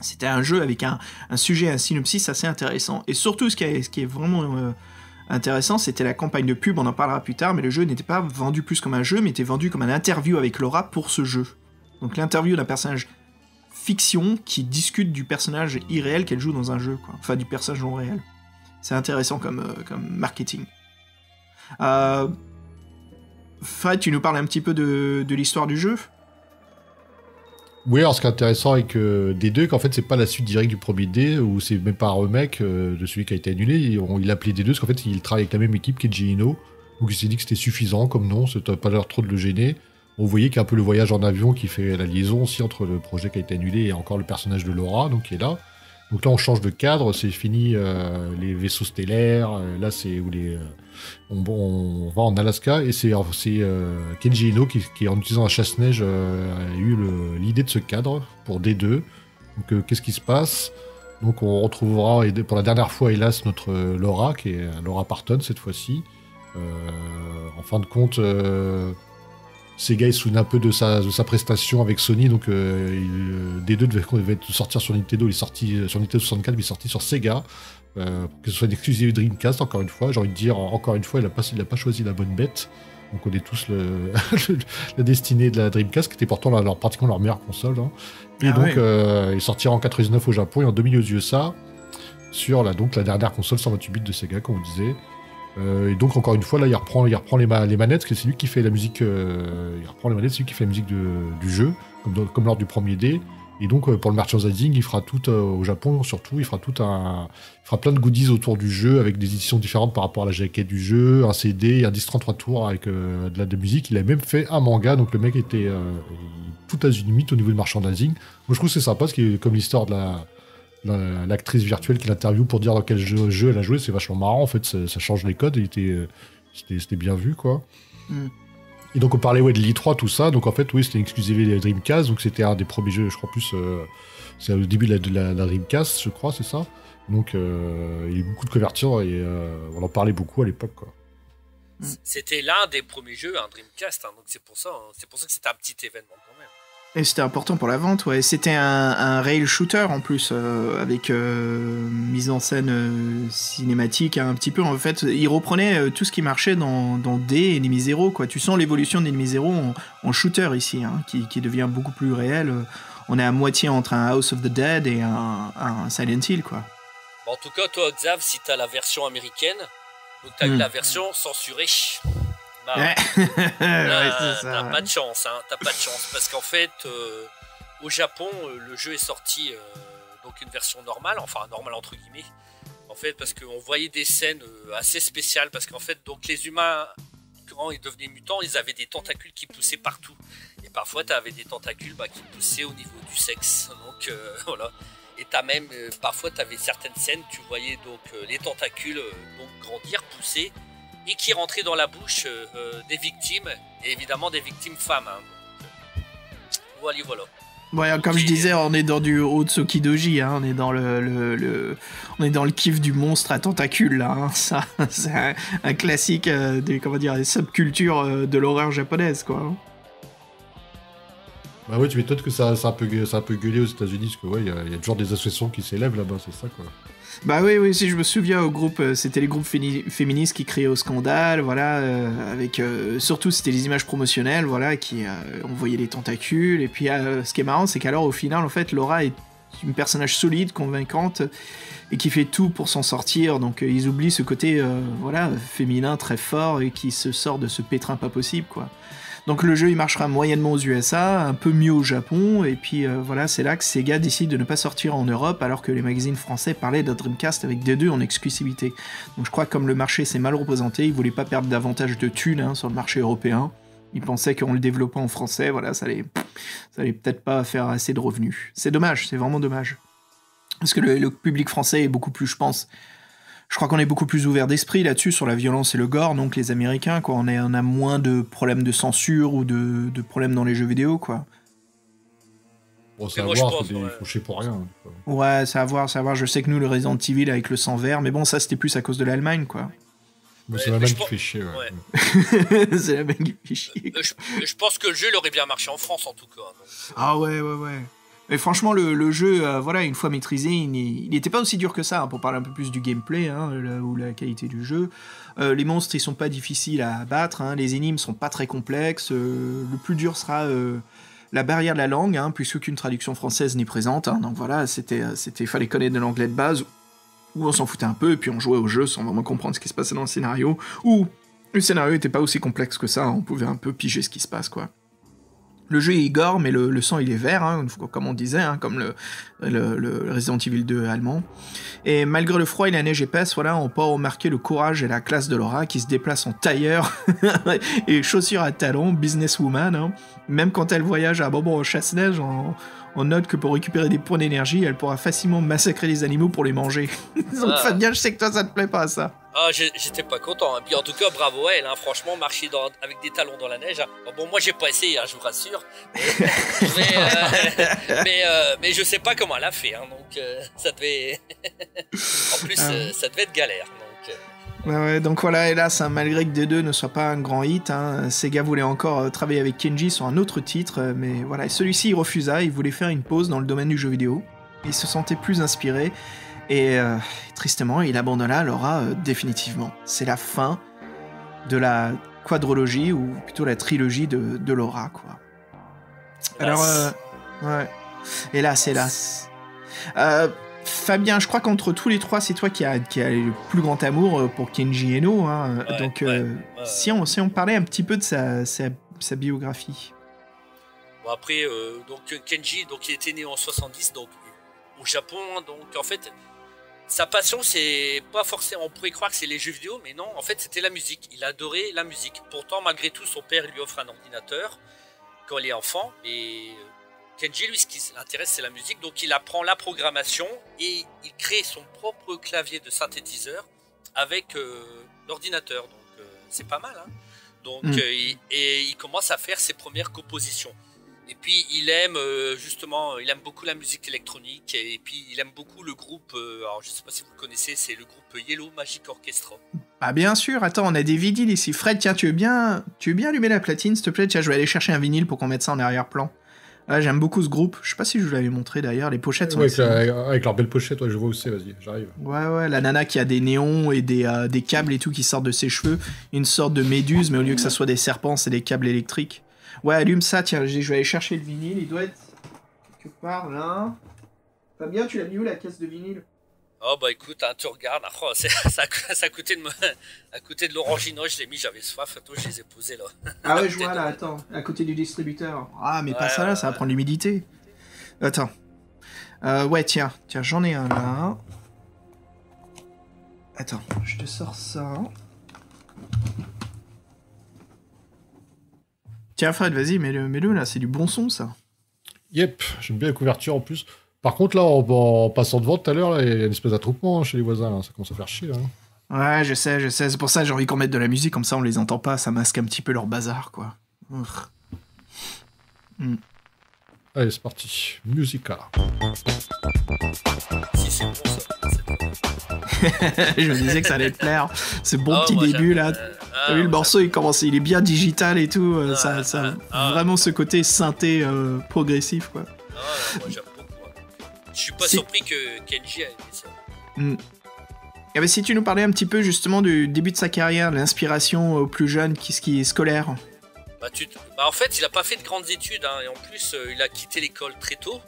C'était un jeu avec un sujet, un synopsis assez intéressant. Et surtout, ce qui est vraiment intéressant, c'était la campagne de pub, on en parlera plus tard, mais le jeu n'était pas vendu plus comme un jeu, mais était vendu comme un interview avec Laura pour ce jeu. Donc l'interview d'un personnage fiction qui discute du personnage irréel qu'elle joue dans un jeu, quoi. Enfin, du personnage non réel. C'est intéressant comme marketing. Fred, tu nous parles un petit peu de l'histoire du jeu ? Oui, alors ce qui est intéressant avec D2, qu'en fait c'est pas la suite directe du premier D, ou c'est même pas un remake de celui qui a été annulé, il l'a appelé D2 parce qu'en fait il travaille avec la même équipe qu'Eiji Ino, donc il s'est dit que c'était suffisant comme nom, ça n'a pas l'air trop de le gêner. On voyait qu'il y a un peu le voyage en avion qui fait la liaison aussi entre le projet qui a été annulé et encore le personnage de Laura, donc qui est là. Donc là on change de cadre, c'est fini les vaisseaux stellaires, là c'est où on va en Alaska, et c'est Kenji Ino qui en utilisant un chasse-neige a eu l'idée de ce cadre pour D2. Donc qu'est-ce qui se passe? Donc on retrouvera pour la dernière fois hélas notre Laura, qui est Laura Parton cette fois-ci. En fin de compte, Sega il se souvient un peu de sa prestation avec Sony, donc D2 devait sortir sur Nintendo, il est sorti sur Nintendo 64, mais il est sorti sur Sega. Que ce soit une exclusive Dreamcast, encore une fois, j'ai envie de dire, encore une fois, il a pas choisi la bonne bête. On connaît tous la destinée de la Dreamcast, qui était pourtant pratiquement leur meilleure console. Hein. Et donc, il sortira en 99 au Japon et en 2000 aux USA, sur la dernière console 128 bits de Sega, comme on disait. Et donc, encore une fois, là, il reprend les manettes, parce que c'est lui qui fait la musique. Il reprend les manettes, c'est lui qui fait la musique du jeu, comme lors du premier D. Et donc, pour le merchandising, il fera tout au Japon, surtout, il fera plein de goodies autour du jeu, avec des éditions différentes par rapport à la jaquette du jeu, un CD, un disque 33 tours avec de la musique. Il a même fait un manga, donc le mec était tout azimut au niveau du merchandising. Moi, je trouve que c'est sympa, parce que comme l'histoire de l'actrice virtuelle qui l'interviewe pour dire dans quel jeu elle a joué, c'est vachement marrant, en fait, ça change les codes, c'était bien vu, quoi. Mm. Et donc on parlait de l'I3, tout ça, donc en fait oui c'était une exclusivité Dreamcast, donc c'était un des premiers jeux, je crois plus, c'est au début de la Dreamcast, je crois, c'est ça. Donc il y a eu beaucoup de couvertures et on en parlait beaucoup à l'époque, quoi. C'était l'un des premiers jeux, un Dreamcast, hein, donc c'est pour ça que c'était un petit événement quand même. Et c'était important pour la vente, ouais. C'était un rail shooter en plus, avec mise en scène cinématique, hein, un petit peu. En fait, il reprenait tout ce qui marchait dans D et Enemy Zero, quoi. Tu sens l'évolution d'Enemy Zero en shooter ici, hein, qui devient beaucoup plus réel. On est à moitié entre un House of the Dead et un Silent Hill, quoi. Bon, en tout cas, toi, Xav, si t'as la version américaine, donc t'as eu la version censurée. Ouais. T'as pas de chance, hein, t'as pas de chance, parce qu'en fait, au Japon, le jeu est sorti donc une version normale, enfin normale entre guillemets, en fait, parce qu'on voyait des scènes assez spéciales, parce qu'en fait, donc les humains, quand ils devenaient mutants, ils avaient des tentacules qui poussaient partout, et parfois t'avais des tentacules qui poussaient au niveau du sexe, donc voilà. Et t'as même, parfois t'avais certaines scènes, tu voyais donc les tentacules donc grandir, pousser, et qui rentraient dans la bouche des victimes, et évidemment des victimes femmes. Hein. Voilà. Ouais, comme je disais, on est dans du Otsukidoji, hein, on est dans on est dans le kiff du monstre à tentacules, là. Hein. Ça, c'est un classique des subcultures de l'horreur japonaise, quoi. Bah ouais, tu m'étonnes que ça a un peu gueulé aux États-Unis, parce que ouais, il y a toujours des associations qui s'élèvent là-bas, c'est ça, quoi. Bah oui, si je me souviens au groupe, c'était les groupes féministes qui criaient au scandale, voilà, avec surtout c'était les images promotionnelles, voilà, qui envoyaient les tentacules. Et puis ce qui est marrant, c'est qu'alors au final, en fait, Laura est une personnage solide, convaincante, et qui fait tout pour s'en sortir. Donc ils oublient ce côté, voilà, féminin très fort et qui se sort de ce pétrin pas possible, quoi. Donc le jeu il marchera moyennement aux USA, un peu mieux au Japon, et puis voilà, c'est là que Sega décide de ne pas sortir en Europe, alors que les magazines français parlaient d'un Dreamcast avec D2 en exclusivité. Donc je crois que comme le marché s'est mal représenté, ils voulaient pas perdre davantage de thunes sur le marché européen. Ils pensaient qu'en le développant en français, voilà, ça allait peut-être pas faire assez de revenus. C'est dommage, c'est vraiment dommage. Parce que le public français est beaucoup plus, je crois qu'on est beaucoup plus ouvert d'esprit là-dessus, sur la violence et le gore, donc les Américains, quoi. On a moins de problèmes de censure ou de problèmes dans les jeux vidéo, quoi. Bon, c'est à voir, il faut chier pour rien. Quoi. Ouais, c'est à voir. Je sais que nous, le Resident Evil avec le sang vert, mais bon, ça c'était plus à cause de l'Allemagne, quoi. Mais c'est l'Allemagne qui fait chier, ouais. C'est l'Allemagne qui fait chier. Je pense que le jeu il aurait bien marché en France, en tout cas. Donc. Ah ouais. Et franchement, le jeu, voilà, une fois maîtrisé, il n'était pas aussi dur que ça, hein, pour parler un peu plus du gameplay, hein, ou la qualité du jeu. Les monstres, ils sont pas difficiles à battre, hein, les énigmes sont pas très complexes. Le plus dur sera la barrière de la langue, hein, puisqu'aucune traduction française n'est présente. Hein, donc voilà, fallait connaître de l'anglais de base, ou on s'en foutait un peu, et puis on jouait au jeu sans vraiment comprendre ce qui se passait dans le scénario, ou le scénario était pas aussi complexe que ça, hein, on pouvait un peu piger ce qui se passe, quoi. Le jeu est gore, mais le sang il est vert, hein, comme on disait, hein, comme le Resident Evil 2 allemand. Et malgré le froid et la neige épaisse, voilà, on peut remarquer le courage et la classe de Laura qui se déplace en tailleur et chaussures à talons, businesswoman. Hein. Même quand elle voyage à Bobo en chasse-neige, on note que pour récupérer des points d'énergie, elle pourra facilement massacrer les animaux pour les manger. Donc Fabien, je sais que toi ça te plaît pas ça. Ah, j'étais pas content. Hein. Puis en tout cas, bravo à elle. Hein. Franchement, marcher avec des talons dans la neige. Hein. Bon, moi, j'ai pas essayé, hein, je vous rassure. Mais je sais pas comment elle a fait. Hein, donc, ça devait. En plus, ça devait être galère. Donc voilà, hélas, hein, malgré que D2 ne soit pas un grand hit, hein, Sega voulait encore travailler avec Kenji sur un autre titre, mais voilà, celui-ci il refusa. Il voulait faire une pause dans le domaine du jeu vidéo. Il se sentait plus inspiré. Et tristement, il abandonna Laura définitivement. C'est la fin de la quadrologie, ou plutôt la trilogie de Laura, quoi. Alors, ouais. Hélas. Fabien, je crois qu'entre tous les trois, c'est toi qui a le plus grand amour pour Kenji Eno. Hein. Si on parlait un petit peu de sa biographie. Bon, après, donc Kenji, donc, il était né en 70, donc au Japon. Donc en fait, sa passion, c'est pas forcément, on pourrait croire que c'est les jeux vidéo, mais non, en fait, c'était la musique. Il adorait la musique. Pourtant, malgré tout, son père lui offre un ordinateur quand il est enfant. Et Kenji, lui, ce qui l'intéresse, c'est la musique. Donc, il apprend la programmation et il crée son propre clavier de synthétiseur avec l'ordinateur. Donc, c'est pas mal. Hein. Donc, il commence à faire ses premières compositions. Et puis il aime beaucoup la musique électronique, et puis il aime beaucoup le groupe, alors je sais pas si vous le connaissez, c'est le groupe Yellow Magic Orchestra. Ah bien sûr, attends, on a des vinyles ici. Fred, tiens, tu veux bien allumer la platine, s'il te plaît? Tiens, je vais aller chercher un vinyle pour qu'on mette ça en arrière-plan. Ah, j'aime beaucoup ce groupe. Je sais pas si je vous l'avais montré d'ailleurs, les pochettes sont Ouais, avec leur belle pochette, ouais, je vois où c'est, vas-y, j'arrive. Ouais, la nana qui a des néons et des câbles et tout qui sortent de ses cheveux. Une sorte de méduse, mais au lieu que ça soit des serpents, c'est des câbles électriques. Ouais, allume ça, tiens, je vais aller chercher le vinyle, il doit être quelque part là. Fabien, tu l'as mis où la caisse de vinyle? Oh bah écoute, hein, tu regardes, oh, ça a coûté de l'orangino, je l'ai mis, j'avais soif, attends, je les ai posés là. Ah ouais, je vois là, attends, à côté du distributeur. Ah, mais pas Ouais, ça là, ça va prendre l'humidité. Attends. Ouais, tiens, j'en ai un là. Attends, je te sors ça. Tiens Fred, vas-y, mets-le là, c'est du bon son ça. Yep, j'aime bien la couverture en plus. Par contre, là, en passant devant tout à l'heure, là, il y a une espèce d'attroupement chez les voisins, là. Ça commence à faire chier, là. Ouais, je sais, c'est pour ça que j'ai envie qu'on mette de la musique, comme ça on les entend pas, ça masque un petit peu leur bazar, quoi. Allez, c'est parti. Musica. Si c'est bon ça, c'est bon. Je me disais que ça allait te plaire. Ce bon Oh, petit moi, début, j'aime, là. T'as vu, le morceau, il est bien digital et tout, vraiment ce côté synthé progressif, quoi. Ah, moi j'aime beaucoup. Je suis pas surpris que Kenji a aimé ça. Et ben, si tu nous parlais un petit peu justement du début de sa carrière, l'inspiration aux plus jeunes, qui est scolaire. En fait, il a pas fait de grandes études, hein, et en plus, il a quitté l'école très tôt.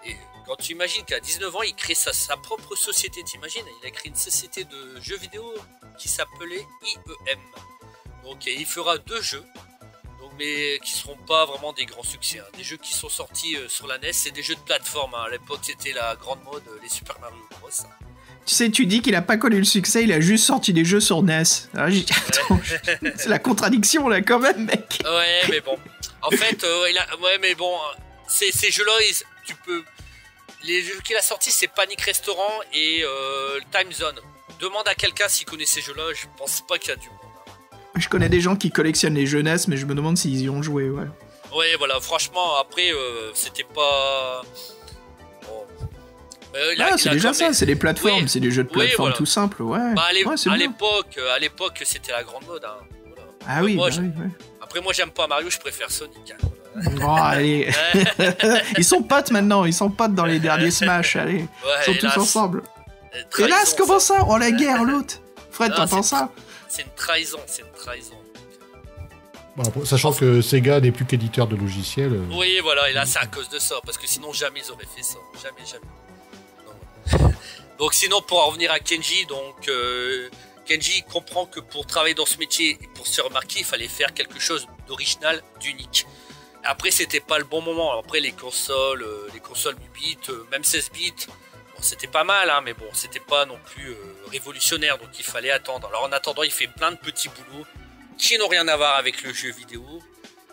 Et quand tu imagines qu'à 19 ans, il crée sa propre société, t'imagines? Il a créé une société de jeux vidéo qui s'appelait IEM. Donc, il fera 2 jeux. Mais qui seront pas vraiment des grands succès. Hein. Des jeux qui sont sortis sur la NES, c'est des jeux de plateforme. Hein. À l'époque, c'était la grande mode, les Super Mario Bros. Tu sais, tu dis qu'il a pas connu le succès, il a juste sorti des jeux sur NES. Alors, j'ai dit, attends, c'est la contradiction là quand même, mec. Ouais, mais bon. En fait, mais bon, ces jeux-là, tu peux. Les jeux qu'il a sortis, c'est Panic Restaurant et Time Zone. Demande à quelqu'un s'il connaît ces jeux-là, je pense pas qu'il y a du monde. Je connais des gens qui collectionnent les jeux NES, mais je me demande s'ils y ont joué, ouais. Ouais, voilà, franchement, après, c'était pas... Bon. C'est déjà ça, c'est des plateformes, oui, c'est des jeux de plateforme voilà. tout simples, ouais. Bah, c'est à bien. l'époque, c'était la grande mode. Hein. Voilà. Ah oui, moi, ouais. Après, moi, j'aime pas Mario, je préfère Sonic. Hein. Oh, allez. Ils sont potes maintenant, ils sont potes dans les derniers Smash, allez. Ouais, ils sont tous ensemble. Trahison, Hélas, comment ça? Oh, la guerre, l'autre. Fred, Non, t'entends ça? C'est une trahison. Bon, sachant que Sega n'est plus qu'éditeur de logiciels. Oui, voilà, et là, c'est à cause de ça, parce que sinon, jamais ils auraient fait ça. Jamais. Non. Donc, sinon, pour en revenir à Kenji, Kenji comprend que pour travailler dans ce métier et pour se remarquer, il fallait faire quelque chose d'original, d'unique. Après, c'était pas le bon moment. Après, les consoles 8 bits, même 16 bits, bon, c'était pas mal, hein, mais bon, c'était pas non plus révolutionnaire, donc il fallait attendre. Alors, en attendant, il fait plein de petits boulots qui n'ont rien à voir avec le jeu vidéo.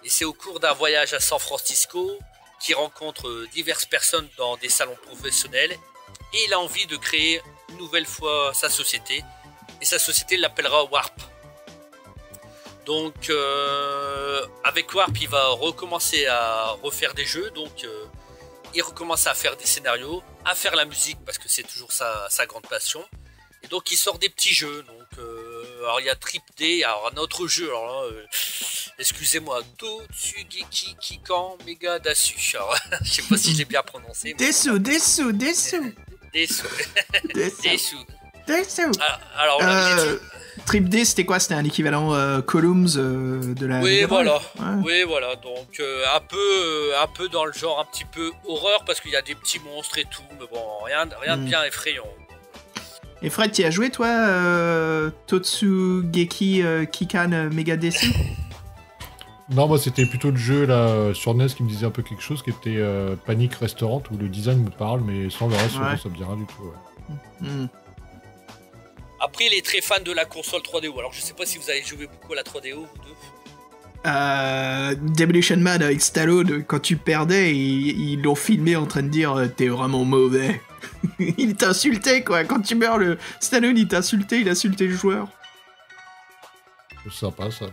Et c'est au cours d'un voyage à San Francisco qu'il rencontre diverses personnes dans des salons professionnels et il a envie de créer une nouvelle fois sa société. Et sa société l'appellera Warp. Donc avec Warp, il va recommencer à refaire des jeux. Donc il recommence à faire des scénarios, à faire la musique parce que c'est toujours sa grande passion. Et donc il sort des petits jeux. Donc alors il y a Trip D, alors un autre jeu. Alors là, excusez-moi, Totsugeki Kikan Mega Dasu. Alors je sais pas si j'ai bien prononcé. Dessous. Alors Trip D, c'était quoi? C'était un équivalent Columns de la... Oui, Mega Drive. voilà. Ouais. Oui, voilà. Donc un peu dans le genre un petit peu horreur parce qu'il y a des petits monstres et tout, mais bon, rien de bien effrayant. Et Fred, tu as joué toi Totsugeki Kikan Mega Desu? Non, moi c'était plutôt le jeu là sur NES qui me disait un peu quelque chose, qui était Panic Restaurant, où le design me parle, mais sans le reste, ça me dit rien du tout. Ouais. Après, il est très fan de la console 3DO. Alors, je sais pas si vous avez joué beaucoup à la 3DO, vous deux. Demolition Man avec Stallone, quand tu perdais, ils l'ont filmé en train de dire t'es vraiment mauvais. Il t'insultait quoi, quand tu meurs, Stallone il t'insultait, il insultait le joueur. C'est sympa ça.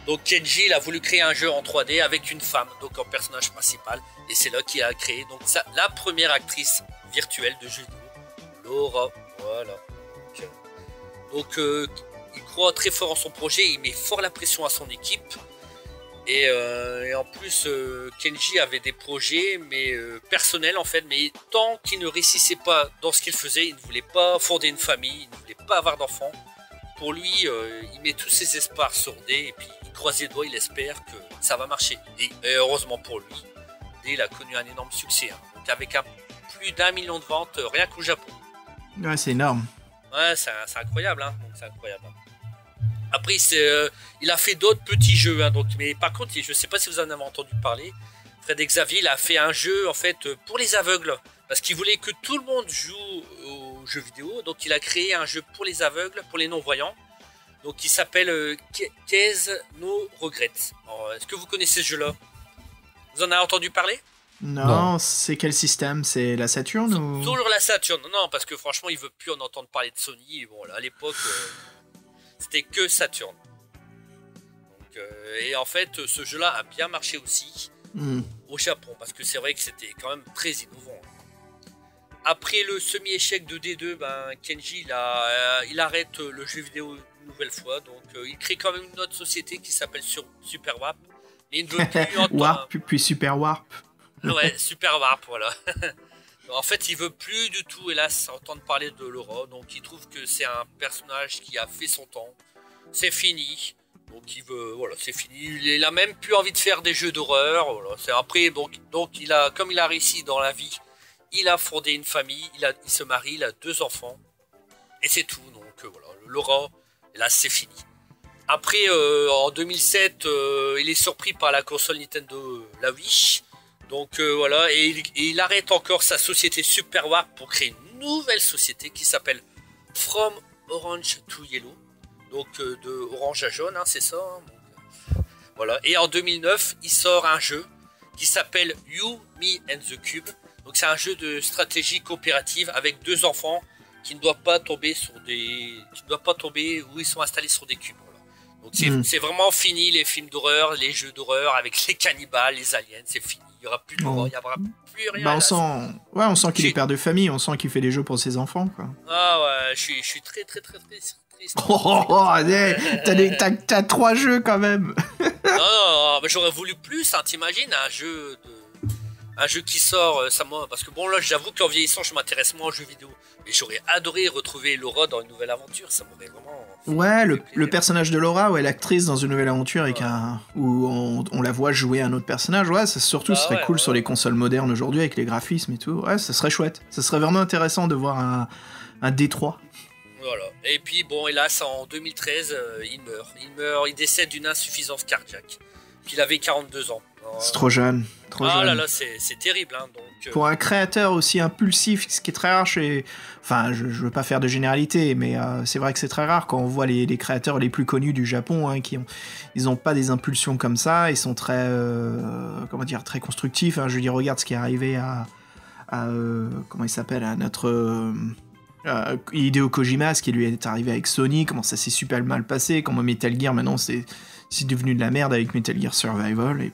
Donc Kenji, il a voulu créer un jeu en 3D avec une femme, donc en personnage principal. Et c'est là qu'il a créé donc la première actrice virtuelle de jeu vidéo, Laura Voilà. Donc, il croit très fort en son projet, il met fort la pression à son équipe. Et en plus, Kenji avait des projets, mais personnels en fait. Mais tant qu'il ne réussissait pas dans ce qu'il faisait, il ne voulait pas fonder une famille, il ne voulait pas avoir d'enfants. Pour lui, il met tous ses espoirs sur D, et puis il croise les doigts, il espère que ça va marcher. Et heureusement pour lui, D il a connu un énorme succès. Hein. Donc avec plus d'1 million de ventes rien qu'au Japon. Ouais, c'est énorme. Ouais, c'est incroyable, hein. Donc, c'est incroyable. Après, il a fait d'autres petits jeux, hein, donc, mais par contre, je ne sais pas si vous en avez entendu parler. Fred Xavier, il a fait un jeu en fait pour les aveugles, parce qu'il voulait que tout le monde joue aux jeux vidéo. Donc, il a créé un jeu pour les aveugles, pour les non-voyants. Donc, il s'appelle Case No Regrets. Est-ce que vous connaissez ce jeu-là? Vous en avez entendu parler? Non, c'est quel système? C'est la Saturn ou... Toujours la Saturn. Non, parce que franchement, il veut plus en entendre parler de Sony. Et bon, là, à l'époque, c'était que Saturn. Donc, et en fait, ce jeu-là a bien marché aussi au Japon, parce que c'est vrai que c'était quand même très innovant. Après le semi-échec de D2, Kenji, il arrête le jeu vidéo une nouvelle fois. Donc, il crée quand même une autre société qui s'appelle Super Warp. Et il ne veut plus entendre... Warp, puis Super Warp. Ouais, Super Warp, voilà. En fait, il veut plus du tout, hélas, entendre parler de Laura. Donc, il trouve que c'est un personnage qui a fait son temps. C'est fini. Donc, voilà, c'est fini. Il a même plus envie de faire des jeux d'horreur. Voilà. C'est après, donc, comme il a réussi dans la vie, il a fondé une famille. Il se marie, il a 2 enfants. Et c'est tout. Donc, voilà, Laura, hélas, c'est fini. Après, en 2007, il est surpris par la console Nintendo, la Wii. Donc voilà, et il arrête encore sa société Super Warp pour créer une nouvelle société qui s'appelle From Orange to Yellow. Donc de orange à jaune, hein, c'est ça. Hein, donc, voilà. Et en 2009, il sort un jeu qui s'appelle You, Me and the Cube. Donc c'est un jeu de stratégie coopérative avec 2 enfants qui ne doivent pas tomber où ils sont installés sur des cubes. Voilà. Donc c'est vraiment fini les films d'horreur, les jeux d'horreur avec les cannibales, les aliens, c'est fini. Il n'y aura plus de il n'y aura plus rien. On sent qu'il est père de famille, on sent qu'il fait des jeux pour ses enfants, quoi. Ah ouais, je suis très triste. T'as 3 jeux quand même. non, mais j'aurais voulu plus, hein, t'imagines, un jeu qui sort, ça moi, parce que bon là j'avoue qu'en vieillissant je m'intéresse moins aux jeux vidéo, mais j'aurais adoré retrouver Laura dans une nouvelle aventure, ça m'aurait vraiment... Ouais, le personnage de Laura, ouais, l'actrice dans une nouvelle aventure avec où on la voit jouer un autre personnage, ouais, ça surtout ce serait cool sur les consoles modernes aujourd'hui avec les graphismes et tout, ouais, ça serait chouette, ça serait vraiment intéressant de voir un D3. Voilà, et puis bon, hélas en 2013, il décède d'une insuffisance cardiaque, puis il avait 42 ans. C'est trop jeune. Là là, c'est terrible. Hein, donc, Pour un créateur aussi impulsif, ce qui est très rare chez... Enfin, je veux pas faire de généralité, mais c'est vrai que c'est très rare quand on voit les créateurs les plus connus du Japon, hein, ils ont pas des impulsions comme ça, ils sont très... très constructifs. Hein, je veux dire, regarde ce qui est arrivé à comment il s'appelle, à notre... Hideo Kojima, ce qui lui est arrivé avec Sony, comment ça s'est super mal passé, comment Metal Gear maintenant c'est devenu de la merde avec Metal Gear Survival, et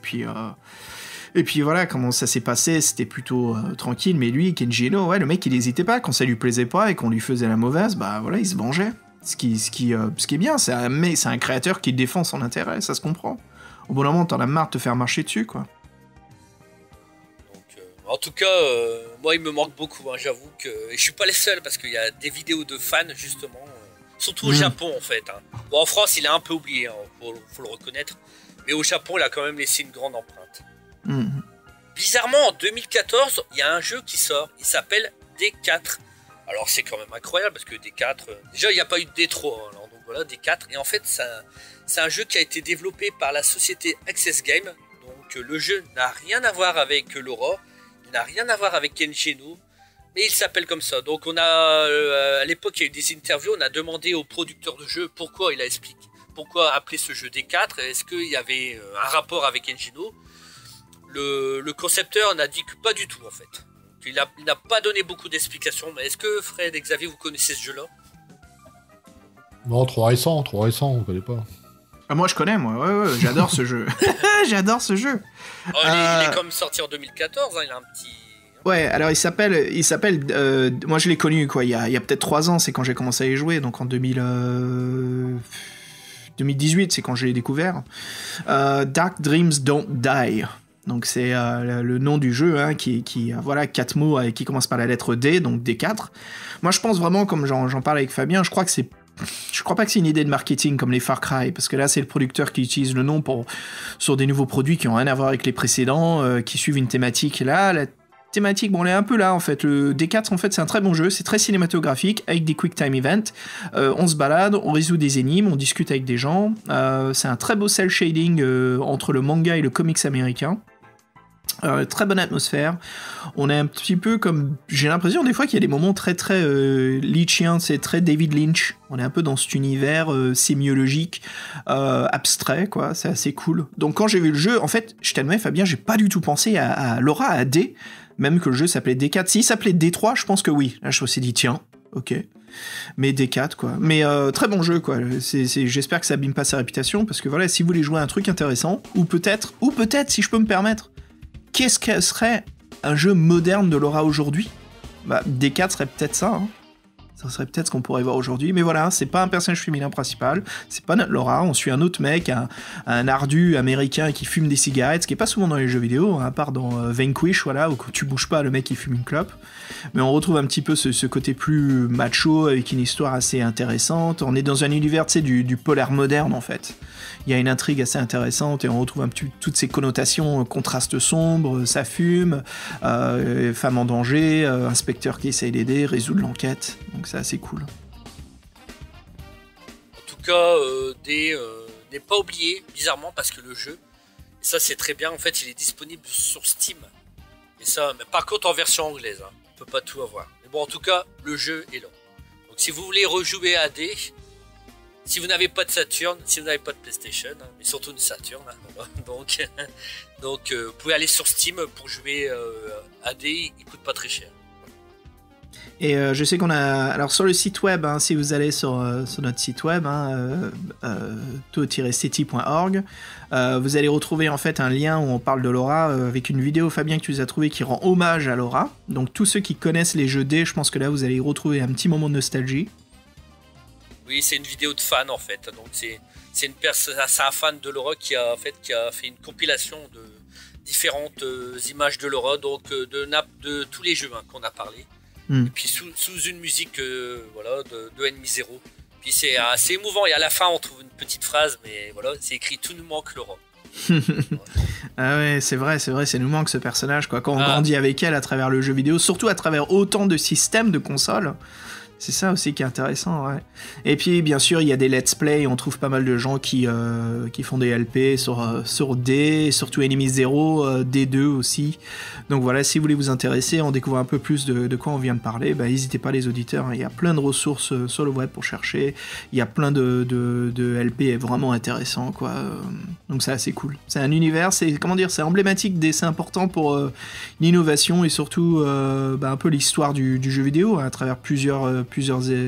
puis voilà, comment ça s'est passé, c'était plutôt tranquille, mais lui, Kenji Eno, ouais, le mec il hésitait pas, quand ça lui plaisait pas et qu'on lui faisait la mauvaise, bah voilà, il se vengeait. Ce qui est bien, c'est un créateur qui défend son intérêt, ça se comprend. Au bout d'un moment, t'en as marre de te faire marcher dessus, quoi. En tout cas, moi il me manque beaucoup, hein, j'avoue que... Et je suis pas les seuls, parce qu'il y a des vidéos de fans, justement, surtout au Japon, en fait. Hein. Bon, en France, il est un peu oublié, hein, faut le reconnaître. Mais au Japon, il a quand même laissé une grande empreinte. Bizarrement, en 2014, il y a un jeu qui sort, il s'appelle D4. Alors c'est quand même incroyable, parce que D4... déjà, il n'y a pas eu de D3, hein, alors, donc voilà, D4. Et en fait, c'est un jeu qui a été développé par la société Access Game. Donc le jeu n'a rien à voir avec Laura, il n'a rien à voir avec Kenji Eno, mais il s'appelle comme ça. Donc on a, à l'époque, il y a eu des interviews, on a demandé au producteur de jeu pourquoi il a expliqué. Pourquoi appeler ce jeu D4? Est-ce qu'il y avait un rapport avec Kenji Eno? Le concepteur n'a dit que pas du tout, en fait. Il n'a pas donné beaucoup d'explications. Mais est-ce que Fred et Xavier, vous connaissez ce jeu-là? Non, trop récent, on connaît pas. Moi je connais, ouais, j'adore ce jeu. J'adore ce jeu. Il est comme sorti en 2014, hein, il a Ouais, alors il s'appelle, moi je l'ai connu quoi, il y a peut-être 3 ans, c'est quand j'ai commencé à y jouer, donc en 2018, c'est quand je l'ai découvert. Dark Dreams Don't Die. Donc c'est le nom du jeu, hein, qui voilà, 4 mots qui commencent par la lettre D, donc D4. Moi je pense vraiment, comme j'en parle avec Fabien, je crois pas que c'est une idée de marketing comme les Far Cry, parce que là c'est le producteur qui utilise le nom sur des nouveaux produits qui ont rien à voir avec les précédents, qui suivent une thématique. Là, la thématique, bon, on est un peu là en fait. Le D4 en fait c'est un très bon jeu, c'est très cinématographique avec des quick time events. On se balade, on résout des énigmes, on discute avec des gens. C'est un très beau cel shading entre le manga et le comics américain. Très bonne atmosphère. On est un petit peu comme, j'ai l'impression des fois qu'il y a des moments très très lynchiens, c'est très David Lynch. On est un peu dans cet univers sémiologique, abstrait quoi, c'est assez cool. Donc quand j'ai vu le jeu, en fait, je t'admets Fabien, j'ai pas du tout pensé à Laura, à D, même que le jeu s'appelait D4. S'il s'appelait D3, je pense que oui. Là je me suis dit tiens, ok. Mais D4 quoi. Mais très bon jeu quoi. J'espère que ça abîme pas sa réputation, parce que voilà, si vous voulez jouer à un truc intéressant, ou peut-être si je peux me permettre, qu'est-ce que serait un jeu moderne de Laura aujourd'hui ? Bah, D4 serait peut-être ça, hein. Ça serait peut-être ce qu'on pourrait voir aujourd'hui, mais voilà, c'est pas un personnage féminin principal, c'est pas notre Laura, on suit un autre mec, un ardu américain qui fume des cigarettes, ce qui est pas souvent dans les jeux vidéo, hein, à part dans Vanquish, voilà, où tu bouges pas, le mec il fume une clope. Mais on retrouve un petit peu ce côté plus macho, avec une histoire assez intéressante. On est dans un univers, tu sais, du polar moderne en fait. Il y a une intrigue assez intéressante et on retrouve un petit toutes ces connotations, contrastes sombres, ça fume, femme en danger, inspecteur qui essaye d'aider, résoudre l'enquête. Donc c'est assez cool. En tout cas, n'est pas oublié, bizarrement, parce que le jeu, et ça c'est très bien, en fait, il est disponible sur Steam. Et ça, mais par contre en version anglaise, hein, on peut pas tout avoir. Mais bon, en tout cas, le jeu est là. Donc si vous voulez rejouer à D, si vous n'avez pas de Saturn, si vous n'avez pas de PlayStation, hein, mais surtout une Saturn, hein, voilà, donc vous pouvez aller sur Steam pour jouer à D, il coûte pas très cher. Et je sais qu'on a... Alors sur le site web, hein, si vous allez sur notre site web, hein, to-city.org, vous allez retrouver en fait un lien où on parle de Laura, avec une vidéo, Fabien, que tu nous as trouvé, qui rend hommage à Laura. Donc tous ceux qui connaissent les jeux D, je pense que là vous allez y retrouver un petit moment de nostalgie. Oui, c'est une vidéo de fan en fait. Donc c'est un fan de Laura qui a fait une compilation de différentes images de Laura, donc de tous les jeux, hein, qu'on a parlé. Et puis sous une musique voilà, de Ennemi Zero. Puis c'est assez émouvant, et à la fin on trouve une petite phrase, mais voilà, c'est écrit « Tout nous manque Laura ». Ah ouais, c'est vrai, ça nous manque ce personnage quoi. Quand on grandit avec elle à travers le jeu vidéo, surtout à travers autant de systèmes de consoles. C'est ça aussi qui est intéressant, ouais. Et puis, bien sûr, il y a des let's play, on trouve pas mal de gens qui font des LP sur D, surtout Enemy Zero, D2 aussi. Donc voilà, si vous voulez vous intéresser, en découvrir un peu plus de quoi on vient de parler, bah, n'hésitez pas les auditeurs, hein. Il y a plein de ressources sur le web pour chercher, il y a plein de LP vraiment intéressants, quoi. Donc c'est assez cool. C'est un univers, c'est emblématique, c'est important pour l'innovation et surtout un peu l'histoire du jeu vidéo, hein, à travers plusieurs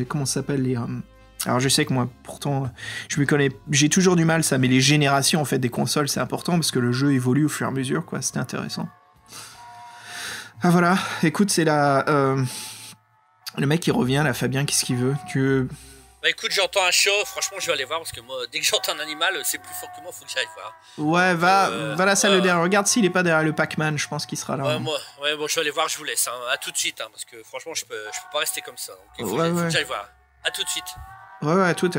comment ça s'appelle les alors je sais que moi pourtant je me connais, j'ai toujours du mal ça, mais les générations en fait des consoles c'est important parce que le jeu évolue au fur et à mesure quoi, c'était intéressant. Ah voilà, écoute, c'est là le mec qui revient là, Fabien, qu'est-ce qu'il veut? Bah écoute, j'entends un chat, franchement je vais aller voir parce que moi dès que j'entends un animal c'est plus fort que moi, faut que j'aille voir. Ouais, va la salle derrière, regarde s'il est pas derrière le Pac-Man, je pense qu'il sera là. Bon, je vais aller voir, je vous laisse, hein. À tout de suite, hein, parce que franchement je peux pas rester comme ça. Donc, il faut que j'aille voir. À tout de suite. Ouais, à toutes.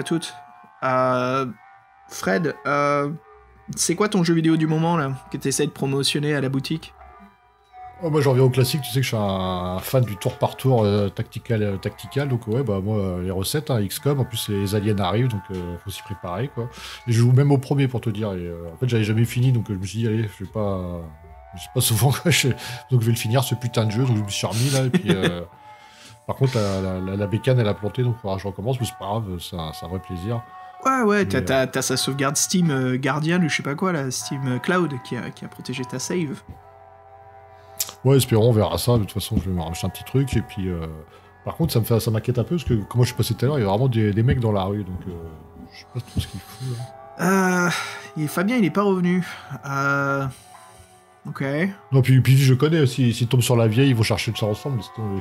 Fred, c'est quoi ton jeu vidéo du moment là que tu essaies de promotionner à la boutique? Oh, moi j'en reviens au classique, tu sais que je suis un fan du tour par tour tactical, donc ouais, bah moi les recettes, hein, XCOM, en plus les aliens arrivent, donc faut s'y préparer quoi. Et je joue même au premier pour te dire, et en fait j'avais jamais fini, donc je me suis dit allez, je sais pas souvent quoi, donc je vais le finir ce putain de jeu, donc je me suis remis là, et puis par contre la bécane elle a planté, donc je recommence, mais c'est pas grave, c'est un vrai plaisir. Ouais, t'as sa sauvegarde Steam Guardian ou je sais pas quoi là, Steam Cloud qui a protégé ta save. Ouais, espérons, on verra ça. De toute façon, je vais me racheter un petit truc. Et puis, par contre, ça m'inquiète un peu parce que, comme moi je suis passé tout à l'heure, il y a vraiment des mecs dans la rue. Donc, je sais pas trop ce qu'il fout. Là. Fabien, il est pas revenu. Ok. Non, puis je connais, s'ils tombent sur la vieille, ils vont chercher ça ensemble,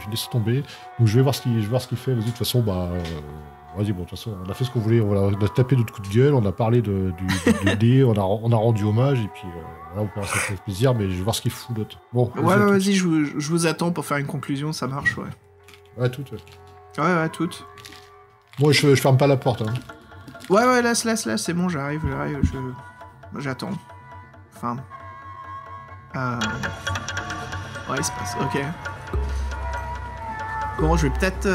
laisse tomber. Donc je vais voir ce qu'il fait. Vas-y, de toute façon, vas-y, bon, de toute façon, on a fait ce qu'on voulait, on a tapé notre coup de gueule, on a parlé du dé, on a rendu hommage, et puis voilà, on peut ça fait plaisir, mais je vais voir ce qu'il fout l'autre. Bon, Ouais, vas-y, je vous attends pour faire une conclusion, ça marche, ouais. Ouais, toutes. Ouais, toutes. Moi, je ferme pas la porte, hein. Ouais, laisse, c'est bon, j'arrive, j'attends. Enfin... Ouais, il se passe, ok. Bon, je vais peut-être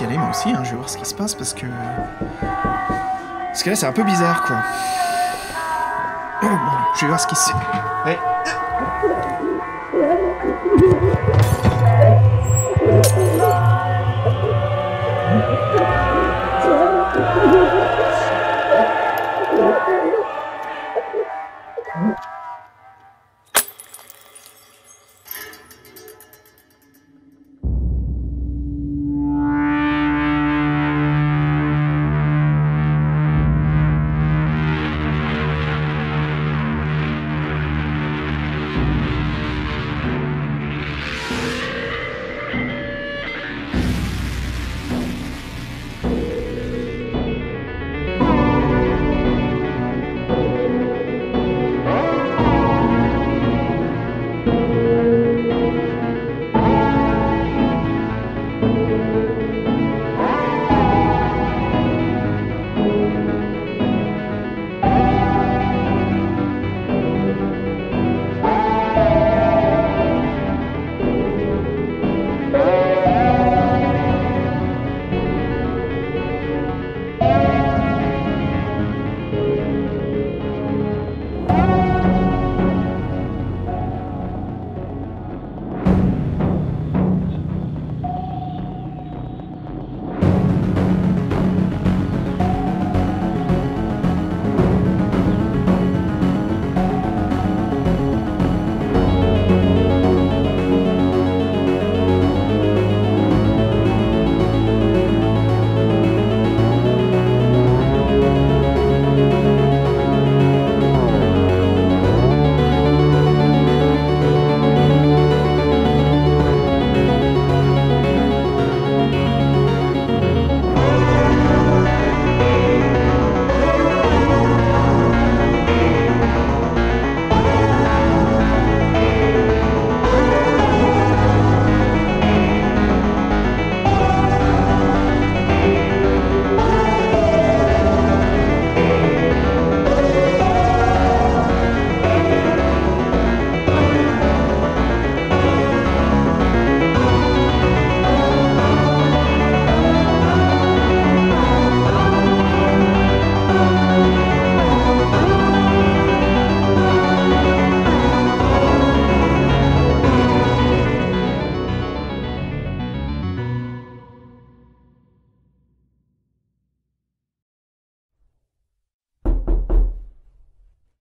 y aller moi aussi, hein. Je vais voir ce qui se passe parce que là c'est un peu bizarre quoi. Bon, je vais voir ce qui se... Hey.